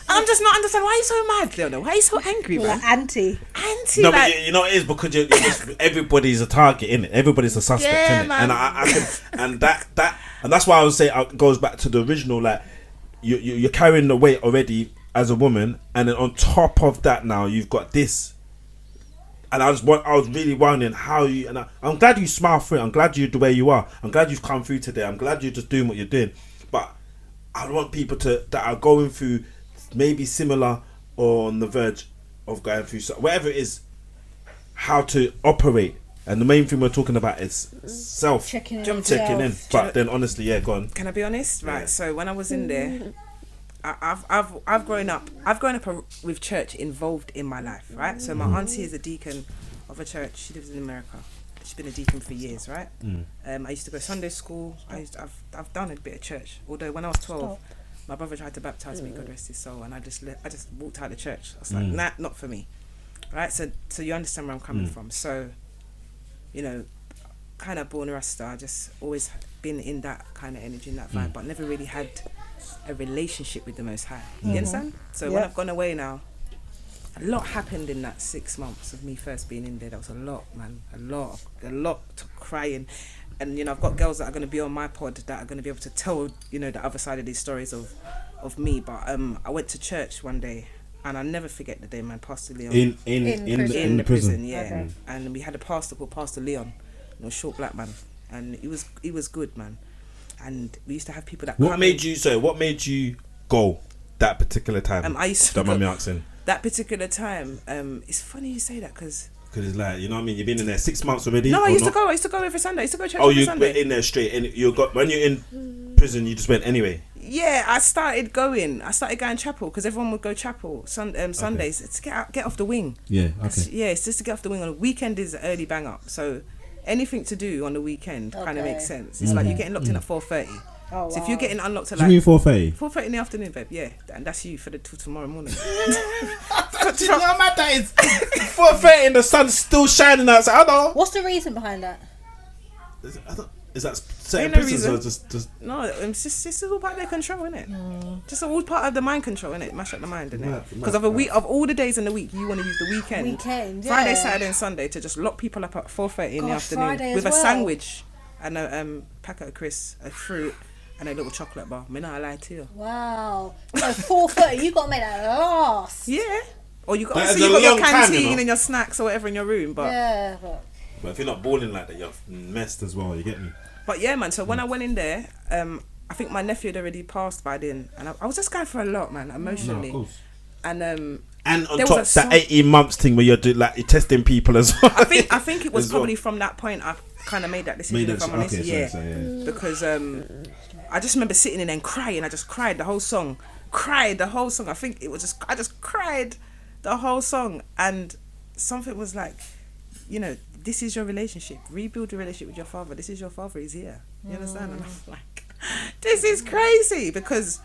I'm just not understanding. Why are you so mad, Leona? Why are you so angry, man? Like anti. No, but it is because everybody's a target, innit? Everybody's a suspect, innit? Man. And I can, and that's why I would say it goes back to the original. Like you're carrying the weight already as a woman, and then on top of that, now you've got this. And I was really wondering how you. And I'm glad you smile through it. I'm glad you're the way you are. I'm glad you've come through today. I'm glad you're just doing what you're doing. But I want people that are going through maybe similar or on the verge of going through whatever it is, how to operate. And the main thing we're talking about is checking in. But then honestly, yeah, go on. Can I be honest? Right. Yeah. So when I was in there, I've grown up with church involved in my life, right? So my auntie is a deacon of a church. She lives in America. She's been a deacon for years, right? I used to go to Sunday school. I've done a bit of church. Although when I was 12, my brother tried to baptize me, God rest his soul, and I just walked out of the church. I was like, nah, not for me, right? So you understand where I'm coming from. So, you know, kind of born Rasta. I just always been in that kind of energy, in that vibe, but never really had a relationship with the Most High. You understand? So when I've gone away now, a lot happened in that 6 months of me first being in there. There was a lot, man, a lot to crying. And, you know, I've got girls that are going to be on my pod that are going to be able to tell, you know, the other side of these stories of me. But I went to church one day, and I'll never forget the day, man. Pastor Leon in the prison, yeah. Okay. And we had a pastor called Pastor Leon, you know, short black man, and he was good, man. And we used to have people that. What made you go that particular time? I used to. Don't mind me asking. That particular time, it's funny you say that because it's like, you know what I mean, you've been in there 6 months already. No, I used to go every Sunday. I used to go to church every Sunday. Oh, you went in there straight, and when you're in prison, you just went anyway. Yeah, I started going chapel because everyone would go chapel Sundays to get off the wing. Yeah, okay. Yeah, it's just to get off the wing. On the weekend is an early bang up, so anything to do on the weekend kind of makes sense. It's like you're getting locked in at 4:30. Oh, so if you're getting unlocked at like 4:30? 4:30 in the afternoon, babe. Yeah, and that's you for till tomorrow morning. You know how mad that is? 4:30 and the sun's still shining outside. I know. What's the reason behind that? Is that certain prisons or just? No, it's all part of their control, isn't it? Just all part of the mind control, innit? Mash up the mind, innit? Because of all the days in the week, you want to use the weekend, Friday, Saturday, and Sunday to just lock people up at 4:30 in the afternoon with a sandwich and a packet of crisps, a fruit, and a little chocolate bar. Me not lie to you. Wow. So 4:30, you gotta make that last. Yeah. Or you got your canteen and your snacks or whatever in your room, but but if you're not balling like that, you're messed as well. You get me? But yeah, man. So when I went in there, I think my nephew had already passed by then, and I was just going for a lot, man, emotionally. No, of course. And on top that 18 months thing where you're testing people as well. I think it was probably from that point I kind of made that decision. If I'm honest, because I just remember sitting in there and crying. I just cried the whole song. I think it was I just cried the whole song, and something was like, you know, this is your relationship. Rebuild your relationship with your father. This is your father. He's here. You understand? And I'm like, this is crazy because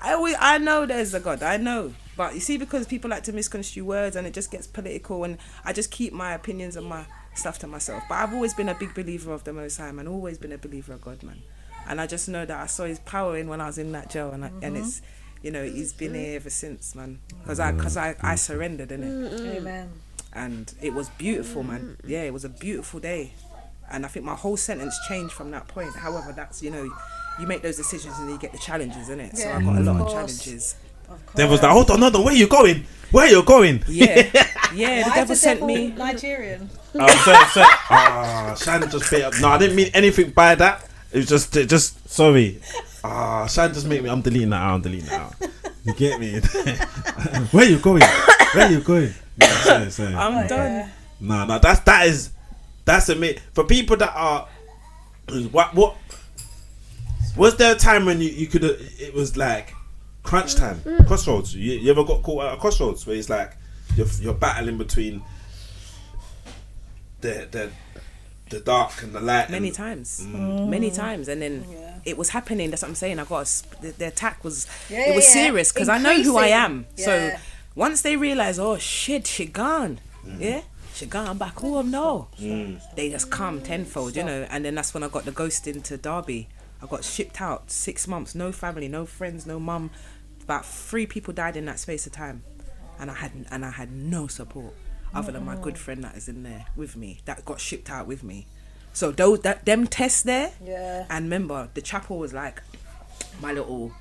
I know there's a God. I know. But you see, because people like to misconstrue words and it just gets political, and I just keep my opinions and my stuff to myself. But I've always been a big believer of the Most High, man. Always been a believer of God, man. And I just know that I saw his power in when I was in that jail, and it's, you know, he's been here ever since, man. Because I surrendered, innit? Amen. And it was beautiful, man. Yeah, it was a beautiful day. And I think my whole sentence changed from that point. However, that's, you know, you make those decisions and you get the challenges, innit? Yeah, so I got a lot of challenges. Devil's like, hold on, where you going? Where you going? Yeah, the devil sent me. Nigerian. Shan just bit up. No, I didn't mean anything by that. It was just sorry. Shan just made me. I'm deleting that out. You get me? Where you going? No, sorry. I'm done. No, that's a myth. For people that are, what was there a time when you could? It was like crunch time, crossroads. You ever got caught at a crossroads where it's like you're battling between the dark and the light? Many times, and then it was happening. That's what I'm saying. The attack was serious because I know who I am. Yeah. So once they realize, oh shit, she gone, she gone back home now. They just come tenfold, you know. And then that's when I got the ghost into Derby. I got shipped out 6 months, no family, no friends, no mum. About 3 people died in that space of time, and I had no support other than my good friend that is in there with me, that got shipped out with me. So them tests there, and remember the chapel was like my little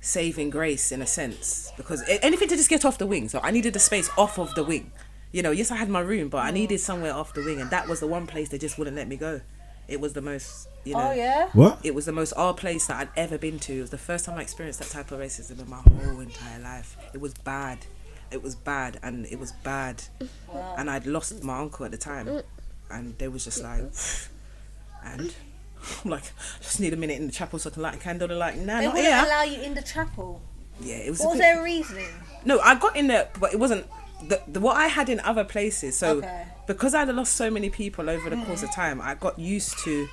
saving grace in a sense, because anything to just get off the wing. So I needed the space off of the wing. You know, yes, I had my room, but I needed somewhere off the wing, and that was the one place they just wouldn't let me go. It was the most, Oh yeah. What? it was the most odd place that I'd ever been to. It was the first time I experienced that type of racism in my whole entire life. It was bad. It was bad, and it was bad. Wow. And I'd lost my uncle at the time, and they was just like, and I'm like, just need a minute in the chapel so I can light a candle. They're like, nah, They not wouldn't here. allow you in the chapel. Yeah, it was. What was their reasoning? No, I got in there, but it wasn't the what I had in other places. So Okay. because I'd lost so many people over the course of time, I got used to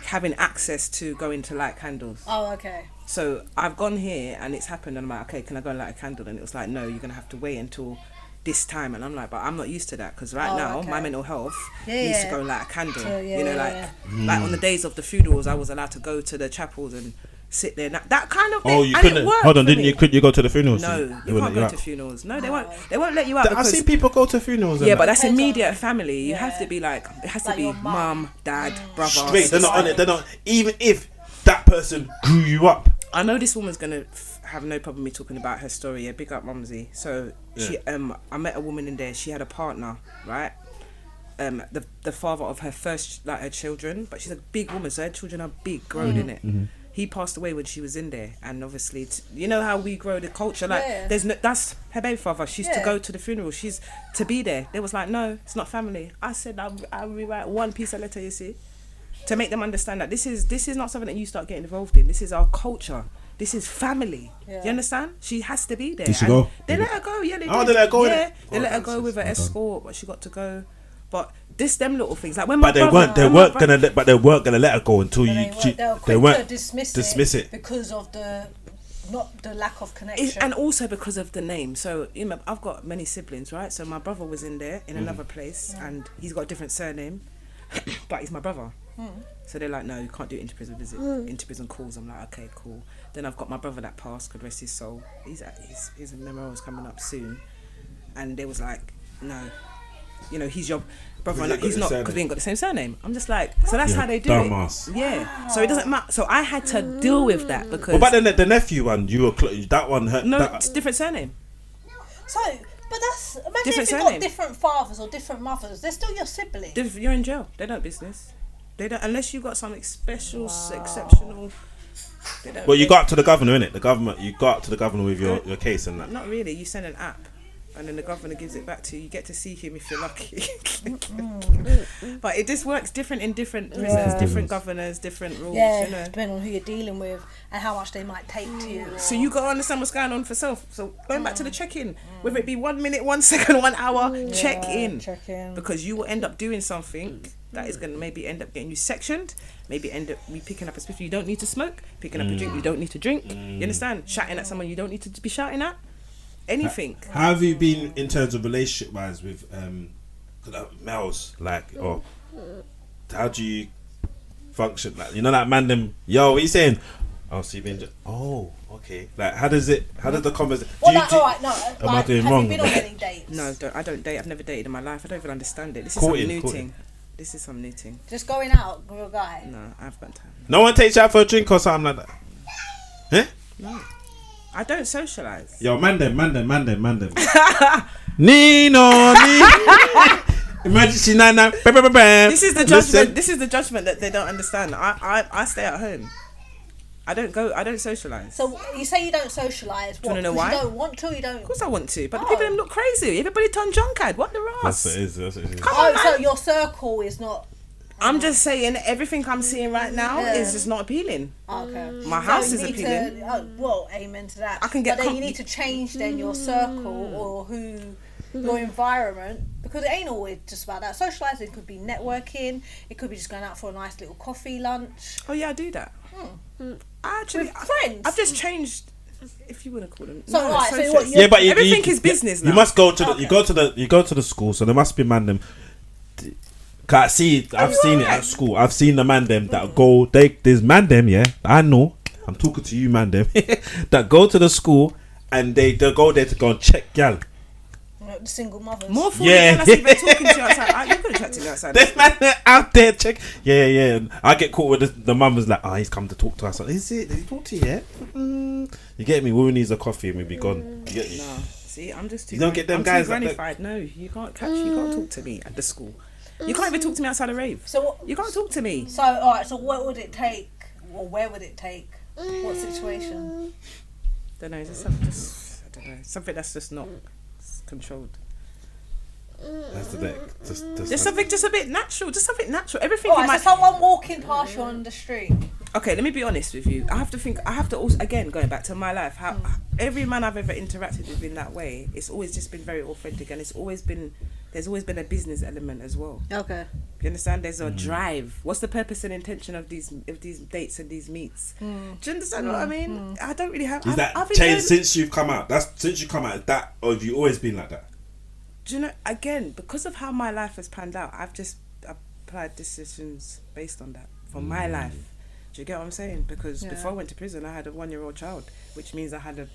having access to going to light candles. Oh, okay. So I've gone here and it's happened, and I'm like, okay, can I go and light a candle? And it was like, no, you're gonna have to wait until this time. And I'm like, but I'm not used to that, because right now okay. my mental health Yeah, needs yeah. to go and light a candle. So, yeah, you know, yeah, like on the days of the funerals, I was allowed to go to the chapels and sit there. That kind of thing. Oh, you and it couldn't. worked Hold on, for didn't me. you? Could you go to the funerals? No, They you wouldn't can't let go out? to funerals. No, they won't. They won't let you out. I Because see people go to funerals. yeah, and but that. that's immediate family. You have Yeah. to be like, it has to Like be your mum, dad, brother. Straight. They're not on sister. it. They're not. Even if that person grew you up. I know this woman's gonna have no problem me talking about her story. Yeah, big up Mumsy. So she, I met a woman in there. She had a partner, right? The father of her first, like her children, but she's a big woman, so her children are big, grown in it. He passed away when she was in there, and obviously, you know how we grow the culture. Like, Yeah. there's no, that's her baby father. She's to Yeah. go to the funeral. She's to be there. They was like, no, it's not family. I said I'll rewrite one piece of letter. You see, to make them understand that this is not something that you start getting involved in. This is our culture. This is family. Yeah. You understand? She has to be there. Did she And go? They let her go. Yeah, they Oh, did. they let her go, Yeah, innit? they Oh, let her that's go with an well done. escort, but she got to go. But them little things, like when my But they brother, weren't. They when my weren't brother- gonna. But they weren't gonna let her go until But you. they were They quick weren't to dismiss it because of the lack of connection. And also because of the name. So you know, I've got many siblings, right? So my brother was in there in another place, and he's got a different surname, but he's my brother. So they're like, no, you can't do inter-prison visit, inter-prison calls. I'm like, okay, cool. Then I've got my brother that passed, God rest his soul. His memorial's coming up soon, and they was like, no, you know, he's your brother. Because He's they got not, the because surname. we ain't got the same surname. I'm just like, so that's Yeah, how they do dumbass. it. Yeah. So it doesn't matter. So I had to deal with that because But then the nephew one, you were that one. no, That, it's different surname. So, but that's imagine Different if you've surname. got different fathers or different mothers. They're still your siblings. You're in jail. They don't business. They don't, unless you got something special, exceptional. They don't. well, you got up to the governor, innit? The government. You got up to the governor with your case and that. Not really. You send an app, and then the governor gives it back to you. You get to see him if you're lucky. But it just works different in different prisons, different governors, different rules. Yeah, You know. depending on who you're dealing with and how much they might take to you. So you got to understand what's going on for self. So going back to the check-in, whether it be 1 minute, 1 second, 1 hour, check in. Check in. Because you will end up doing something that is going to maybe end up getting you sectioned, maybe end up me picking up a spiff you don't need to smoke, picking up a drink you don't need to drink. You understand? Shouting at someone you don't need to be shouting at. Anything. How have you been in terms of relationship wise with males? Like, or how do you function? Like, you know, that man, them, yo, what you saying? Oh, so you've been. Oh, okay. Like, how does the conversation? Well, like, alright, no. Am I Like, doing have wrong? you been on any dates? No, I don't date. I've never dated in my life. I don't even understand it. This is Courting, some new courting. thing. This is some new thing. Just going out with a guy. No, I've got time. No one takes you out for a drink or something like that. Eh? No. I don't socialise. Yo, man them. Nino. Imagine she nine. This is the judgment. This is the judgment that they don't understand. I stay at home. I don't socialise. So you say you don't socialise. Do you wanna know 'Cause why? You don't want to. You don't. Of course I want to, but the people them look crazy. Everybody turn drunkard. What the That's ass? what it is. That's what it is. Come on, Oh, so man. your circle is not. I'm just saying everything I'm seeing right now Yeah. is just not appealing. Okay. My house you is need appealing. Well, amen to that. I can get But then you com- need to change then your circle or your environment, because it ain't always just about that. Socialising could be networking. It could be just going out for a nice little coffee lunch. Oh yeah, I do that. I actually, With friends? I've just changed, if you want to call them. So, right, so associates. what, you- Yeah, but everything is business now. You must go to the. Okay. You go to the school, so there must be man them. I've seen it at school. I've seen the man them that go. There's man them, yeah. I know. I'm talking to you, man them that go to the school and they go there to go and check gal. The single mothers. More for Yeah. than us even talking to you outside. You could have chatted to me outside. There's man there out there check. Yeah. I get caught with the mum's like, he's come to talk to us. Is it? Did he talk to you yet? You get me? Woman needs a coffee and we be gone. You get me? No, see, I'm just too. You don't get them I'm guys too like that. grannified. No, you can't talk to me at the school. You can't even talk to me outside a rave. So you can't talk to me. So alright. So what would it take, or where would it take? What situation? Don't know. Just I don't know. Something that's just not controlled. That's the thing. Just something, just a bit natural. Just something natural. Everything. Alright, so someone walking past you on the street. Okay, let me be honest with you. I have to also, again, going back to my life, how every man I've ever interacted with in that way, it's always just been very authentic, and there's always been a business element as well. Okay. You understand? There's a drive. What's the purpose and intention of these dates and these meets? Do you understand what I mean? I don't really have. Is that changed since you've come out? Since you come out, is that, or have you always been like that? Do you know? Again, because of how my life has panned out, I've just applied decisions based on that for my life. Do you get what I'm saying? Because before I went to prison, I had a 1-year-old child, which means I had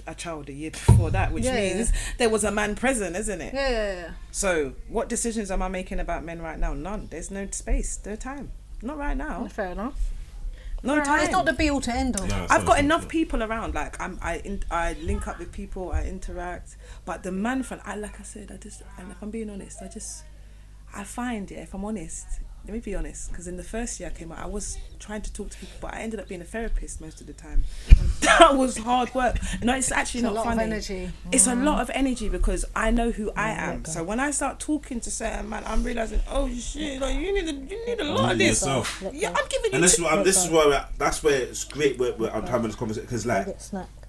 a child a year before that, which means there was a man present, isn't it? Yeah. So what decisions am I making about men right now? None. There's no space, no time. Not right now. Fair enough. No time. It's not the be all to end all. No, I've got enough people around. Like I link up with people, I interact. But the man front, and if I'm being honest, I find, if I'm honest, let me be honest, because in the first year I came out, I was trying to talk to people, but I ended up being a therapist most of the time. That was hard work. No, it's actually not funny. It's a lot of energy. It's a lot of energy because I know who I am. So when I start talking to certain man, I'm realizing, oh shit, like you need a lot of this. Yourself. Yeah, I'm giving you. And that's where it's great. I'm having this conversation because like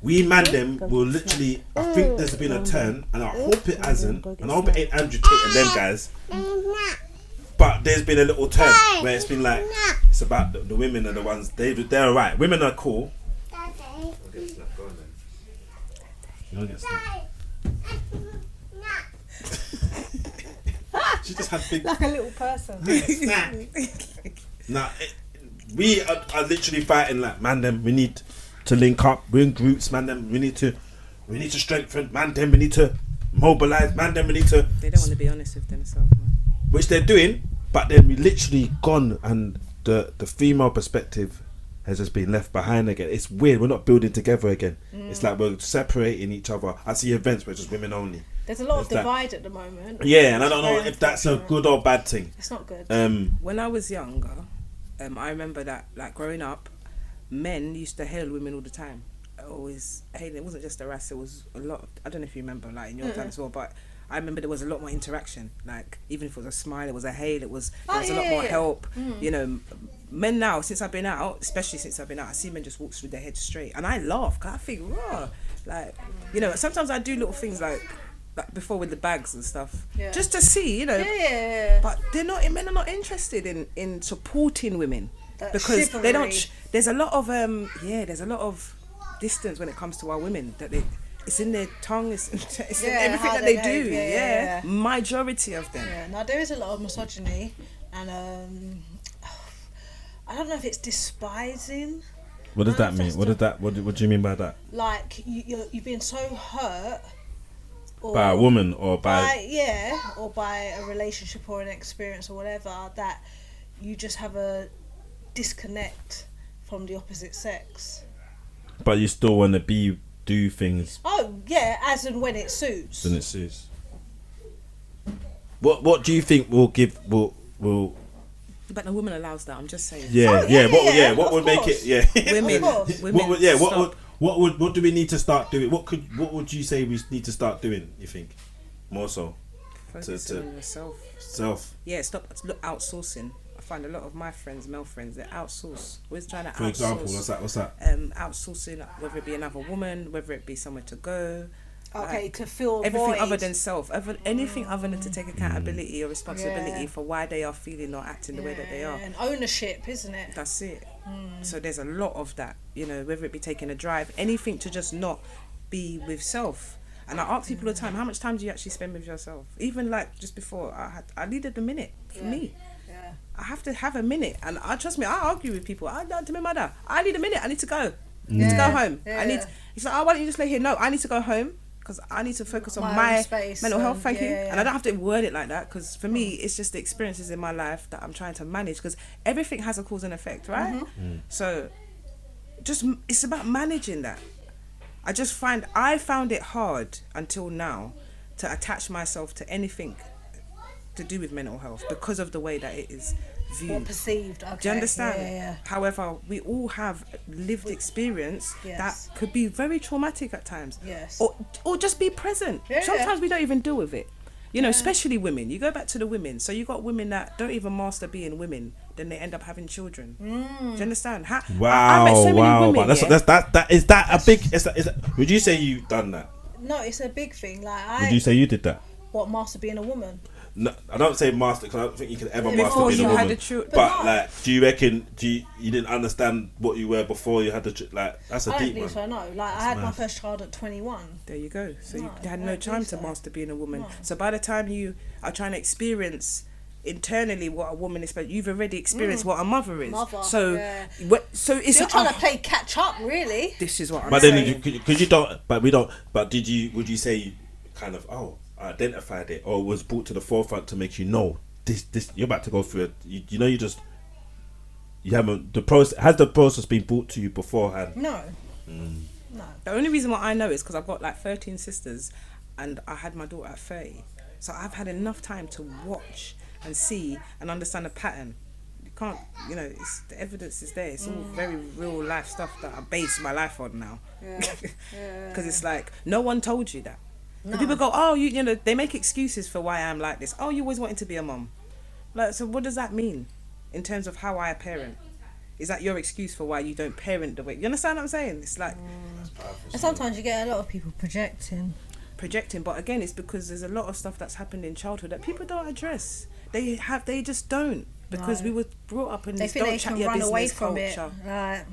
we man them will literally. I think there's been a turn, and I hope it hasn't, and I hope it ain't Andrew Tate and them guys. But there's been a little turn where it's been like it's about the women are the ones they're alright. Women are cool. You'll get snapped. She just had big. Like a little person. Snap. Nah, we are literally fighting like man. Them we need to link up. We're in groups, man. Them we need to strengthen, man. Them we need to mobilize, man. Them we need to. They don't want to be honest with themselves, man. Which they're doing, but then we literally gone, and the female perspective has just been left behind again. It's weird. We're not building together again. It's like we're separating each other. I see events where it's just women only. There's a lot of divide at the moment. Yeah, and I don't know if that's a good or bad thing. It's not good. When I was younger, I remember that, like growing up, men used to hail women all the time. Always hailing. It wasn't just a rass. It was a lot. I don't know if you remember, like in your time as well, but I remember there was a lot more interaction. Like even if it was a smile, it was a hail. There was a lot more help. You know, men now, since I've been out, especially since I've been out, I see men just walk with their heads straight, and I laugh because I think, raw. Like, you know, sometimes I do little things like before with the bags and stuff, just to see, you know. But men are not interested in supporting women because chivalry. They don't. There's a lot of distance when it comes to our women that it's in their tongue, it's in everything that they do. Majority of them. Yeah. Now there is a lot of misogyny, and I don't know if it's despising. What does that mean? What do you mean by that? Like you've been so hurt. Or by a woman or by a relationship or an experience or whatever, that you just have a disconnect from the opposite sex. But you still want to do things. Oh yeah, as and when it suits. When it suits. What do you think will? But the woman allows that. I'm just saying. What would make it? Yeah. Women. What do we need to start doing? What would you say we need to start doing? You think more so? Focusing on yourself. Self. Yeah. Stop outsourcing. I find a lot of my friends, male friends, they outsource. Always trying to outsource. For example, what's that? Outsourcing, whether it be another woman, whether it be somewhere to go. Okay, to fill everything void. Other than self, anything other than to take accountability or responsibility for why they are feeling or acting the way that they are. And ownership, isn't it? That's it. So there's a lot of that, you know, whether it be taking a drive, anything to just not be with self. And I ask people all the time, how much time do you actually spend with yourself? Even like just before, I needed a minute for me. Yeah. I have to have a minute, and trust me, I argue with people. To my mother, I need a minute. I need to go. I need to go home. Yeah. It's like, why don't you just lay here? No, I need to go home. Because I need to focus on my mental health, thank you. And I don't have to word it like that, because for me, it's just the experiences in my life that I'm trying to manage, because everything has a cause and effect, right? So it's about managing that. I found it hard until now to attach myself to anything to do with mental health because of the way that it is viewed. Or perceived. Okay. Do you understand? Yeah. However, we all have lived experience Yes. that could be very traumatic at times. Yes. Or just be present. Yeah. Sometimes we don't even deal with it. You know, especially women. You go back to the women. So you got women that don't even master being women, then they end up having children. Do you understand? I met so many women, But is that a big? Is that, would you say you've done that? No, it's a big thing. Like Would you say you did that? what, master being a woman? No, I don't say master because I don't think you can ever Before master being you a had woman. the children. But like, do you reckon? You didn't understand what you were before you had the like? That's a I deep don't think one. so, no. Like, I had my first child at 21. There you go. So No, you had I no don't time think to so. master being a woman. No. So by the time you are trying to experience internally what a woman is, but you've already experienced what a mother is. So, yeah. So it's You're trying to play catch up, really. This is what I'm But saying. then, because you don't, but we don't. But did you? Would you say you kind of identified it, or was brought to the forefront to make you know this? You're about to go through it. You haven't the process. Has the process been brought to you beforehand? No. Mm. No. The only reason why I know is because I've got like 13 sisters, and I had my daughter at 30. So I've had enough time to watch and see and understand a pattern. You can't, it's the evidence is there. It's all very real life stuff that I base my life on now. Because it's like no one told you that. No. And people go, oh, you know, they make excuses for why I'm like this. Oh, you always wanted to be a mom. Like, so what does that mean in terms of how I parent? Is that your excuse for why you don't parent the way? You understand what I'm saying? It's like And sometimes you get a lot of people projecting. But again, it's because there's a lot of stuff that's happened in childhood that people don't address. They just don't, because we were brought up in They this think don't they chat can your run away business from culture. it. Right.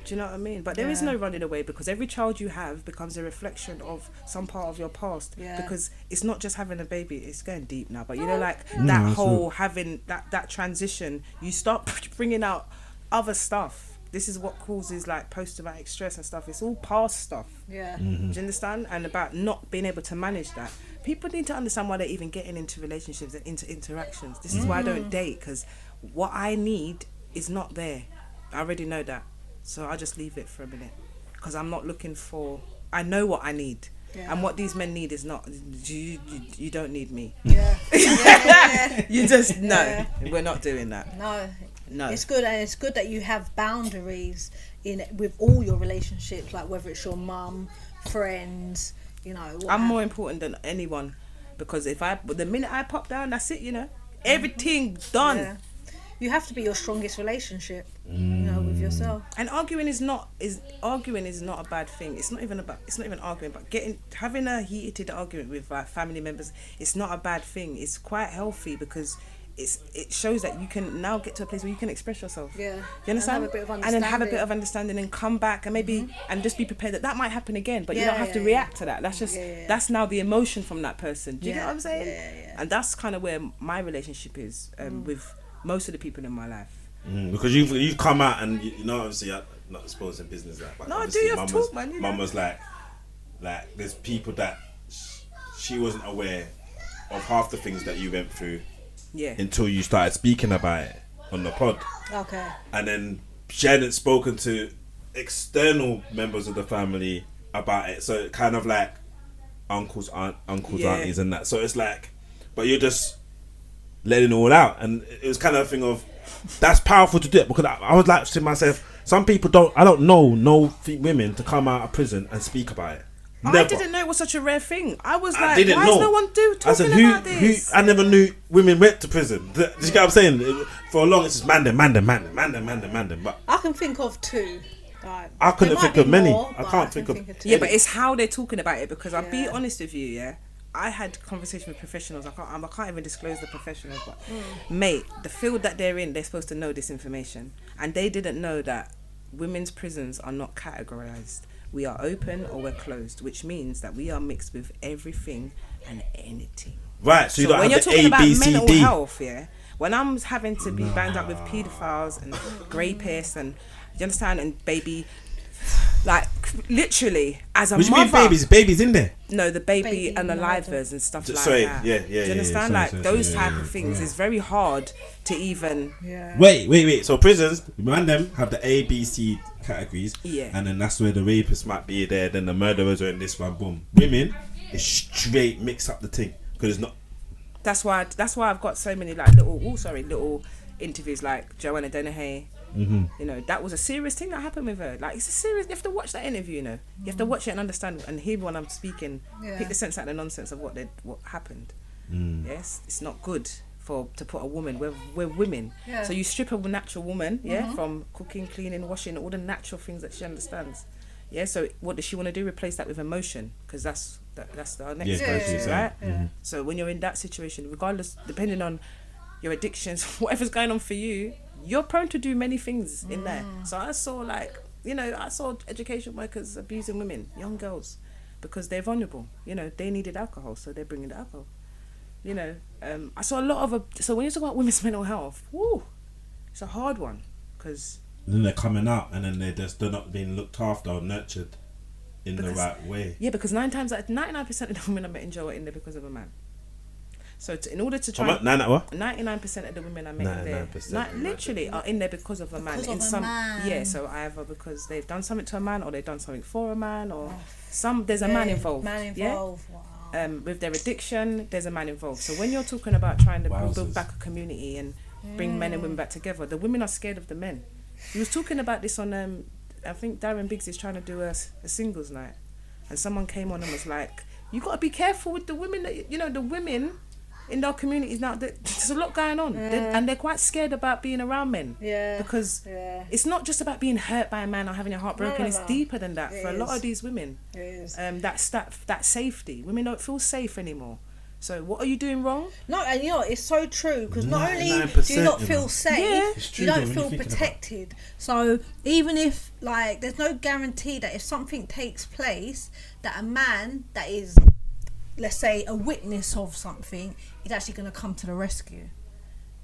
Do you know what I mean? But there is no running away, because every child you have becomes a reflection of some part of your past. Yeah. Because it's not just having a baby, it's going deep now. But that whole having that transition, you start bringing out other stuff. This is what causes like post-traumatic stress and stuff. It's all past stuff. Yeah. Do you understand? And about not being able to manage that. People need to understand why they're even getting into relationships and into interactions. This is why I don't date, because what I need is not there. I already know that. So I just leave it for a minute, because I'm not looking for. I know what I need, and what these men need is not. You don't need me. Yeah. You just no. We're not doing that. No. It's good, and it's good that you have boundaries with all your relationships, like whether it's your mum, friends, I'm more important than anyone, because the minute I pop down, that's it. Everything's done. Yeah. You have to be your strongest relationship, with yourself. And arguing is not a bad thing. It's not even arguing, but having a heated argument with like family members. It's not a bad thing. It's quite healthy, because it shows that you can now get to a place where you can express yourself. Yeah. You understand? And then have a bit of understanding and come back and maybe and just be prepared that might happen again, but you don't have to react to that. That's just that's now the emotion from that person. Do you get what I'm saying? Yeah. And that's kind of where my relationship is with most of the people in my life. Because you've come out and obviously I'm not exposing business like, but no, I do. You have to talk, man. Mum was like there's people that she wasn't aware of half the things that you went through. Yeah. Until you started speaking about it on the pod. Okay. And then she hadn't spoken to external members of the family about it. So it kind of like uncles, aunties and that. So it's like, but you're just letting it all out. And it was kind of a thing of, that's powerful to do it. Because I was like to myself, some people I don't know no women to come out of prison and speak about it. Never. I didn't know it was such a rare thing. I was like, why is no one talking about this? I never knew women went to prison. Do you get what I'm saying? For a long, it's just man them. But I can think of two. Right. I couldn't think of many. I can't think of two. Yeah, but it's how they're talking about it, because I'll be honest with you, I had conversation with professionals. I can't even disclose the professionals, but mate, the field that they're in, they're supposed to know this information, and they didn't know that women's prisons are not categorized. We are open or we're closed, which means that we are mixed with everything and anything. Right, so you don't when have you're the talking about A, B, C, mental D. health, when I'm having to be banged up with paedophiles and rapists and, you understand, and baby, like literally as a What do you mother. mean babies in there? No, the baby and the livers and stuff like Sorry, that. yeah. Do you understand? Those type of things is very hard to even. Yeah. Wait. So prisons, man, them have the A, B, C categories. Yeah. And then that's where the rapists might be there. Then the murderers are in this one. Boom. Women, it's straight mix up the thing because it's not. That's why I've got so many like little interviews like Joanna Dennehy. You know, that was a serious thing that happened with her. Like, it's a serious. You have to watch that interview. You know, you have to watch it and understand and hear when I'm speaking. Pick the sense out of the nonsense of what happened. Yes, it's not good to put a woman. We're women. So you strip a natural woman, from cooking, cleaning, washing, all the natural things that she understands. Yeah. So what does she want to do? Replace that with emotion, because that's our next question, right? So when you're in that situation, regardless, depending on your addictions, whatever's going on for you, you're prone to do many things in there. So I saw education workers abusing women, young girls, because they're vulnerable. You know, they needed alcohol, so they're bringing the alcohol. You know, I saw a lot of so when you talk about women's mental health, it's a hard one, because then they're coming out and then they're not being looked after or nurtured in the right way. Yeah, because 99% of the women I met in jail are in there because of a man. So in order to try, 99% of the women I met in there, literally are in there because of a man. Yeah. So either because they've done something to a man, or they've done something for a man, or there's a man involved. Yeah. Wow. With their addiction, there's a man involved. So when you're talking about trying to build back a community and bring men and women back together, the women are scared of the men. He was talking about this on, I think Darren Biggs is trying to do a singles night, and someone came on and was like, "You got to be careful with the women that the women." In our communities now, there's a lot going on, and they're quite scared about being around men. Because it's not just about being hurt by a man or having your heart broken. It's deeper than that for a lot of these women. That's that safety. Women don't feel safe anymore. So what are you doing wrong? No, and it's so true, because not only do you not feel safe, you don't feel protected. So even if there's no guarantee that if something takes place, that a man that is, let's say, a witness of something, is actually going to come to the rescue,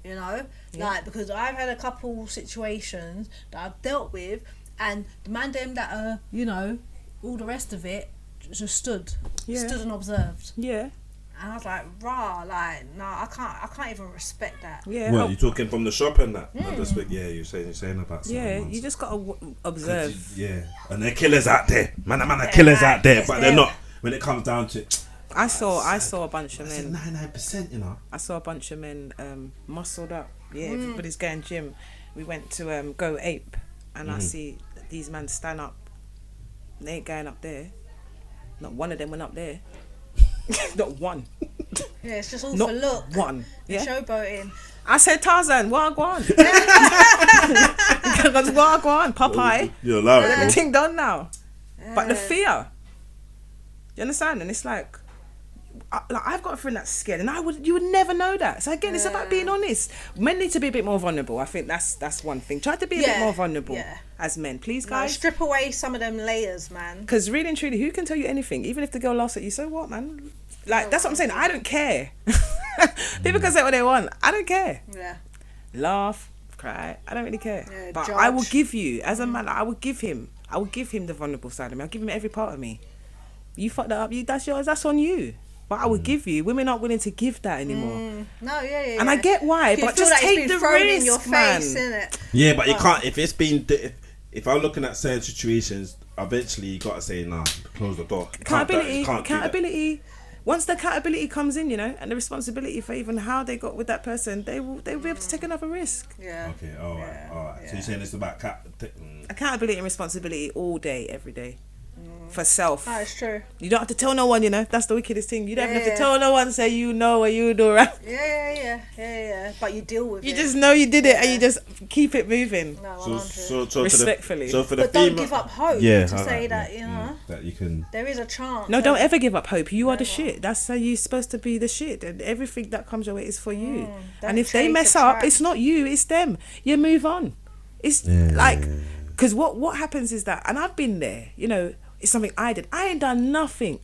because I've had a couple situations that I've dealt with, and the man them that are, all the rest of it just stood and observed. And I was like, no, I can't even respect that. Well, you talking from the shop and that? You're saying about something. You just gotta observe. And they're killers out there, man. Are killers out there, but they're not. When it comes down to I saw a bunch of men. 99%, I saw a bunch of men muscled up. Everybody's going gym. We went to Go Ape, and I see these men stand up. They ain't going up there. Not one of them went up there. Not one. Yeah, it's just all for look. One. Yeah. Showboating. I said, Tarzan, wagwan. Because wagwan, Popeye. You're allowed it. Everything done now. But the fear. You understand? And it's like, I've got a friend that's scared, and you would never know that. So again, it's about being honest. Men need to be a bit more vulnerable. I think that's one thing. Try to be a bit more vulnerable as men, please, guys. Strip away some of them layers, man. Because really and truly, who can tell you anything? Even if the girl laughs at you, so what, man? That's what I'm saying. I don't care. People can say what they want. I don't care. Laugh, cry. I don't really care. But judge. I will give you, as a man, I will give him the vulnerable side of me. I'll give him every part of me. You fucked that up. That's yours. That's on you. But I would give you. Women aren't willing to give that anymore. No, And I get why, but just take the risk, in your face, innit? Yeah, but you can't. If it's been, if I'm looking at certain situations, eventually you gotta say, nah, close the door. Accountability. Once the accountability comes in, and the responsibility for even how they got with that person, they will be able to take another risk. Yeah. Okay. All right. Yeah. So you're saying it's about accountability and responsibility all day, every day. For self. That's true. You don't have to tell no one, That's the wickedest thing. You don't have to tell no one, say what you do, right? Yeah. But you deal with it. You just know you did it, and you just keep it moving. No, so respectfully. But don't give up hope. Yeah. To say that, that you can. There is a chance. No, don't ever give up hope. You are the shit. That's how you're supposed to be the shit, and everything that comes your way is for you. And if they mess up, it's not you, it's them. You move on. It's because what happens is that, and I've been there, it's something I did. I ain't done nothing.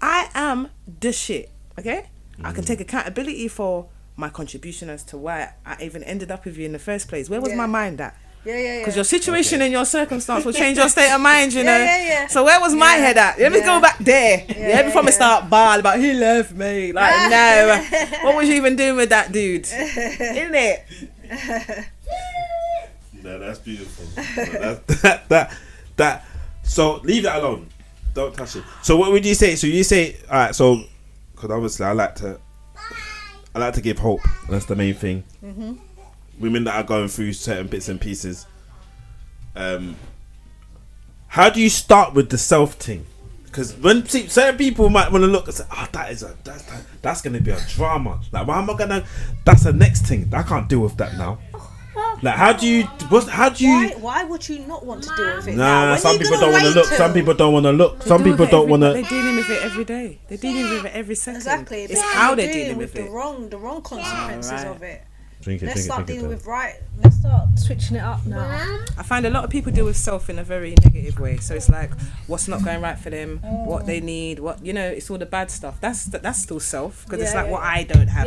I am the shit. Okay? I can take accountability for my contribution as to why I even ended up with you in the first place. Where was my mind at? Because your situation and your circumstance will change your state of mind, Yeah. So where was my head at? Let me go back there. Before I start bawl about he left me. No. What was you even doing with that dude? Isn't it? No, that's beautiful. That. So leave that alone. Don't touch it. So what would you say? So you say, alright, so, because obviously I like to I like to give hope. That's the main thing. Women that are going through certain bits and pieces. How do you start with the self thing? Because when certain people might want to look and say, "Oh, that's going to be a drama." Like, why am I gonna? That's the next thing. I can't deal with that now. Like, how do you? Why would you not want to deal with it? Nah, some people don't want to look. Some people don't want to look. Some people don't want to. They're dealing with it every day. They're dealing with it every second. Exactly. It's how they're dealing with it. The wrong consequences of it. Let's start switching it up now. I find a lot of people deal with self in a very negative way. So it's like, what's not going right for them, what they need, what, you know, it's all the bad stuff. That's still self, because it's like what I don't have.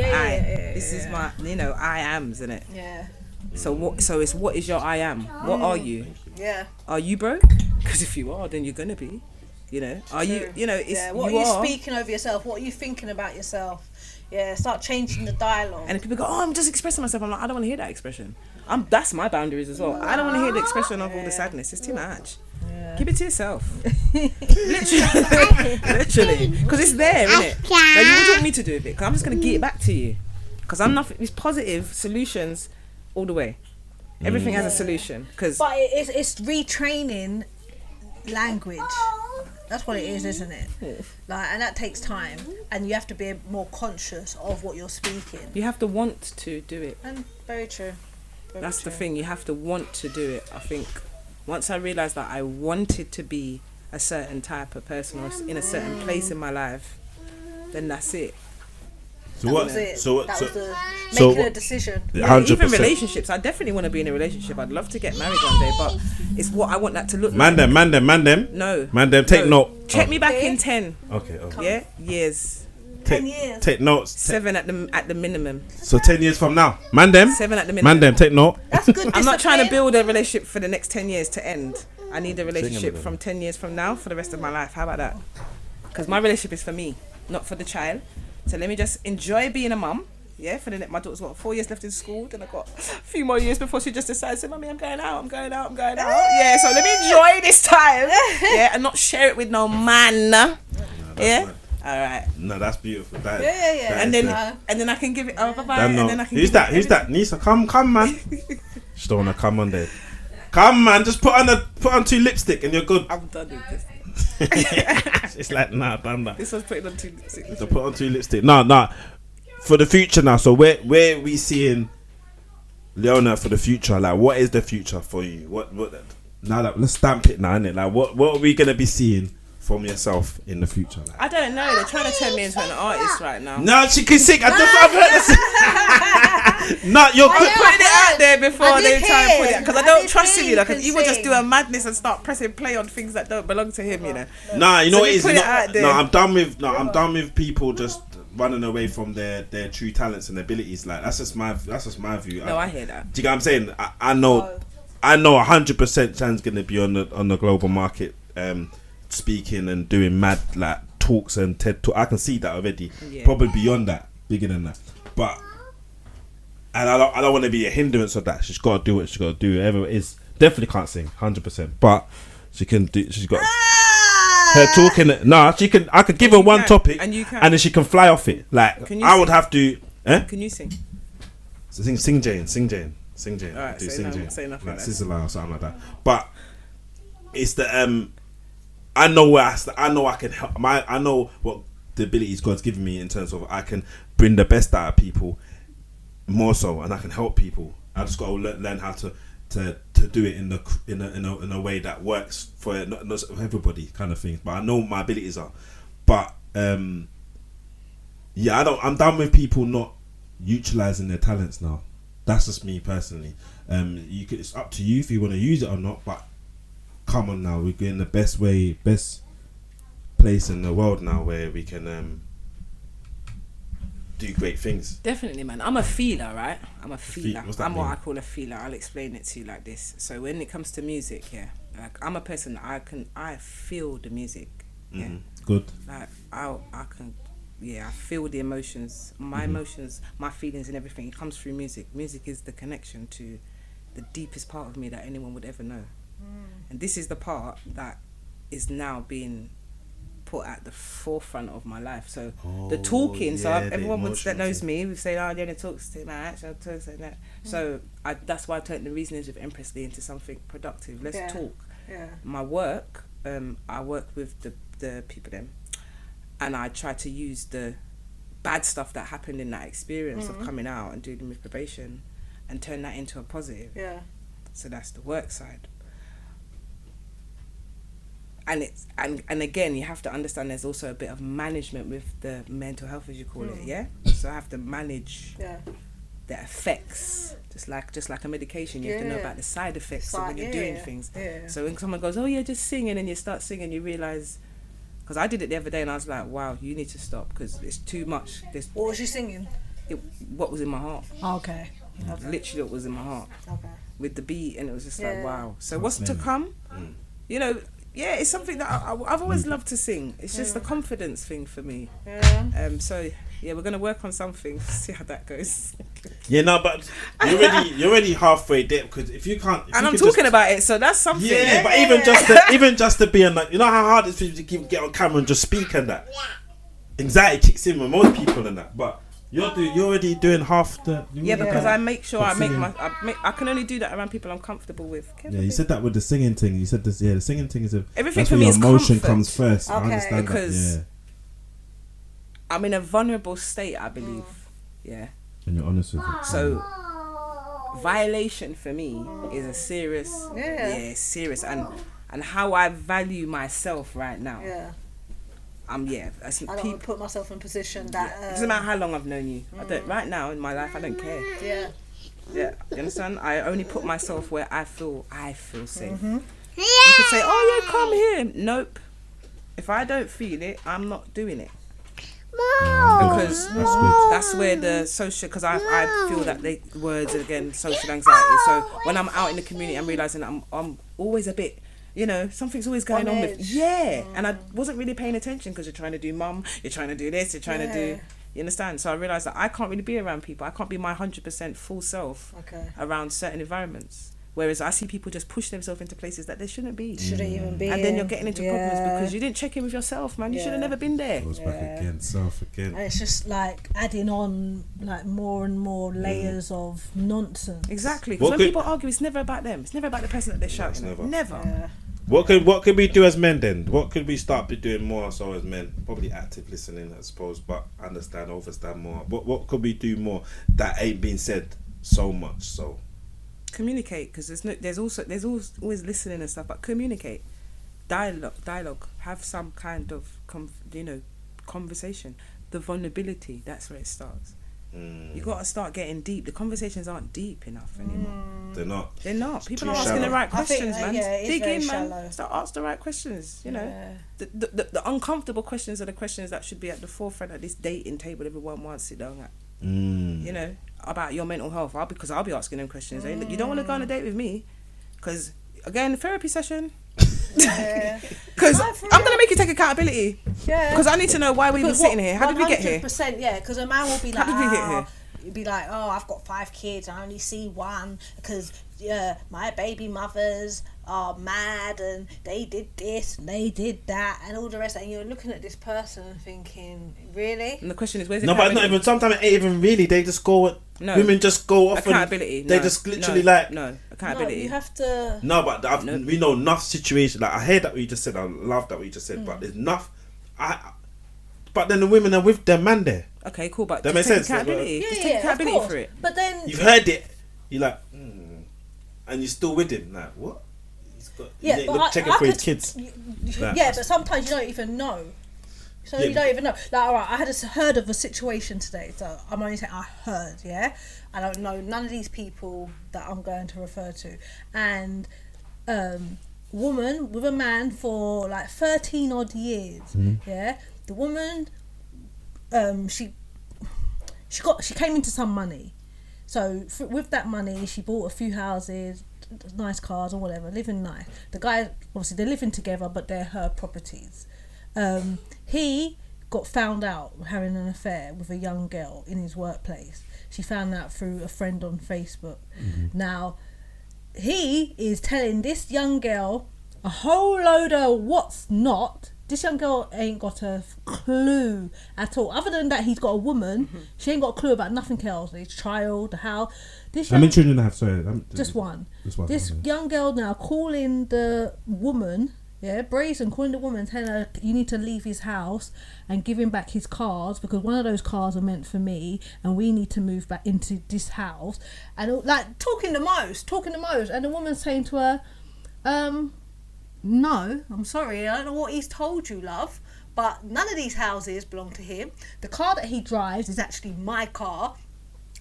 This is my, you know, I ams, isn't it? Yeah. So it's what is your I am? What are you? Yeah. Are you broke? Because if you are, then you're gonna be. You know, are you? You know, it's what are you speaking over yourself? What are you thinking about yourself? Yeah, start changing the dialogue. And people go, "Oh, I'm just expressing myself." I'm like, I don't want to hear that expression. That's my boundaries as well. I don't want to hear the expression of all the sadness. It's too much. Yeah. Keep it to yourself. Literally, because it's there, isn't it? Now, what do you want me to do with it? Because I'm just gonna get it back to you. Because I'm not. It's positive solutions all the way. Everything has a solution. But it's retraining language. That's what it is, isn't it? Like, and that takes time, and you have to be more conscious of what you're speaking. You have to want to do it. And very true. That's the thing. You have to want to do it. I think once I realised that I wanted to be a certain type of person or in a certain place in my life, then that's it. Making a decision. Yeah, even relationships. I definitely want to be in a relationship. I'd love to get married one day, but it's what I want that to look like. Man them. No. Man them, take note. Check me back in 10. Okay. Yeah? Years. 10 years. Take notes. 7 at the minimum. So 10 years from now. Man them. 7 at the minimum. Man them, take note. That's good. I'm not trying to build a relationship for the next 10 years to end. I need a relationship from 10 years from now for the rest of my life. How about that? Because my relationship is for me, not for the child. So let me just enjoy being a mum. Yeah, for my daughter's 4 years left in school. Then I got a few more years before she just decides, "So, Mummy, I'm going out. Yeah, so let me enjoy this time. Yeah, and not share it with no man. Yeah. All right. No, that's beautiful. Yeah. And then I can give it. Oh, bye. And then I can. Who's that? Nisa, come, man. She don't wanna come on there. Come, man. Just put on 2 lipstick and you're good. I'm done with this. It's like, nah, done that. This was putting on 2 lipstick. So put on 2 lipstick. Nah. For the future now. So where are we seeing Leona for the future? Like, what is the future for you? What now that let's stamp it now, innit? Like, what are we gonna be seeing from yourself in the future? Like, I don't know. They're trying to turn me into an artist right now. No, she can sing. I've heard this. No, you're putting it out there before they try and put it. Because I don't trust him, you know. Because he will just do a madness and start pressing play on things that don't belong to him, you know. Nah, you know what it is. I'm done with people just running away from their true talents and abilities. Like, that's just my view. No, I hear that. Do you get what I'm saying? I know 100% Chan's gonna be on the global market, speaking and doing mad like talks and TED talk. I can see that already. Yeah. Probably beyond that, bigger than that. But and I don't want to be a hindrance of that. She's got to do what she's got to do. Whatever it is, definitely can't sing 100%. But she can do. She's got her talking. Nah, she can. I could give her one topic, and then she can fly off it. Like I would have to. Can you sing? Sing Jane. Alright, say nothing. Like Sizzler or something like that. But it's the I know where I know I can help. I know what the abilities God's given me in terms of I can bring the best out of people, more so, and I can help people. I just got to learn how to do it in a way that works for not everybody, kind of thing. But I know my abilities are. But I'm done with people not utilizing their talents now. That's just me personally. It's up to you if you want to use it or not. But come on now, we're in the best place in the world now where we can do great things. Definitely, man. I'm a feeler, right? I'm a feeler. What's that mean? What I call a feeler. I'll explain it to you like this. So when it comes to music, yeah, like I'm a person. I feel the music. Yeah. Mm-hmm. Good. Like I can. Yeah, I feel the emotions, my emotions, my feelings, and everything. It comes through music. Music is the connection to the deepest part of me that anyone would ever know. And this is the part that is now being put at the forefront of my life. So the talking, so everyone that knows me, we say, oh, Jenna talks to that, she'll talk to that. So that's why I turned the reasonings of Empress Lei into something productive. Let's talk. Yeah. My work, I work with the people then, and I try to use the bad stuff that happened in that experience of coming out and dealing with probation and turn that into a positive. Yeah. So that's the work side. And it's and again, you have to understand there's also a bit of management with the mental health, as you call it, yeah? So I have to manage the effects, just like a medication. You have to know about the side effects of when you're doing things. Yeah. So when someone goes, oh yeah, just singing, and you start singing, you realise, because I did it the other day and I was like, wow, you need to stop because it's too much. What was you singing? What was in my heart. Oh, okay. Literally what was in my heart. Okay. With the beat, and it was just like, wow. So what's to come? You know, yeah, it's something that I've always loved to sing. It's just a confidence thing for me. Yeah. So yeah, we're gonna work on something. See how that goes. Yeah, no, but you're already halfway there because if you can't, and I'm talking about it, so that's something. Yeah, but even just to be on, like, you know how hard it is for you to get on camera and just speak and that. Anxiety kicks in with most people and that, but. You're already doing half the. Because I make sure I can only do that around people I'm comfortable with. Yeah, you said that with the singing thing. You said this. Yeah, the singing thing is everything for me is emotion comfort. comes first. Okay. I understand because that. Yeah. I'm in a vulnerable state, I believe. Yeah. And you're honest with it. So violation for me is a serious. Yeah, serious, and how I value myself right now. Yeah. I don't want to put myself in a position that it doesn't matter how long I've known you. I don't. Right now in my life, I don't care. Yeah. You understand? I only put myself where I feel safe. You could say, "Oh yeah, come here." Nope. If I don't feel it, I'm not doing it. Because that's where the social. Because I feel that the words again, social anxiety. So when I'm out in the community, I'm realizing I'm always a bit. You know, something's always going on with... Yeah. And I wasn't really paying attention because you're trying to do mum, you're trying to do this, you're trying to do... You understand? So I realised that I can't really be around people. I can't be my 100% full self around certain environments. Whereas I see people just push themselves into places that they shouldn't be. Shouldn't even be. And then you're getting into problems because you didn't check in with yourself, man. You should have never been there. Goes back again, self again. And it's just like adding on like more and more layers of nonsense. Exactly. Because when people argue, it's never about them. It's never about the person that they're shouting at. Never. Yeah. What could we do as men then? What could we start doing more so as men? Probably active listening, I suppose, but overstand more. What could we do more that ain't been said so much? So communicate, because there's always listening and stuff, but communicate, dialogue. Have some kind of conversation. The vulnerability, that's where it starts. You got to start getting deep. The conversations aren't deep enough anymore. They're not. People are asking the right questions, man. Dig in, shallow. man. Start ask the right questions. You know, the uncomfortable questions are the questions that should be at the forefront at this dating table everyone wants to sit down at. You know, about your mental health. I'll be asking them questions. You don't want to go on a date with me, because again, therapy session. Because I'm gonna make you take accountability. Because I need to know why we were sitting here. How did we get here? 100%. Yeah. Because a man will be like, how did we get here? You'd be like, oh, I've got 5 kids. I only see one because my baby mothers are mad and they did this and they did that and all the rest. And you're looking at this person and thinking, really? And the question is, where's it? No, but not even. Sometimes it ain't even really. They just go. Women just go off. Accountability. They just literally accountability. No, you have to. No, but we know enough situations. Like, I hear that what you just said. I love that what you just said. But there's enough. But then the women are with their man there. Okay, cool. But that makes sense. Accountability. Just take accountability for it. But then you've heard it. You're like, and you're still with him. Like, what? He's got checking for his kids. But sometimes you don't even know. So you don't even know. Like, all right, I heard of a situation today. So I'm only saying I heard. Yeah, I don't know none of these people that I'm going to refer to. And woman with a man for like 13 odd years. Yeah, the woman, she came into some money. So with that money, she bought a few houses, nice cars or whatever, living nice. The guy, obviously they're living together, but they're her properties. He got found out having an affair with a young girl in his workplace. She found out through a friend on Facebook. Now, he is telling this young girl a whole load of what's not, This young girl ain't got a clue at all. Other than that, he's got a woman. She ain't got a clue about nothing else. His child, the house. How many children have? Sorry, just one. This young girl now calling the woman, brazen, calling the woman, telling her you need to leave his house and give him back his cars because one of those cars are meant for me and we need to move back into this house. And like talking the most. And the woman's saying to her, no, I'm sorry, I don't know what he's told you, love, but none of these houses belong to him. The car that he drives is actually my car,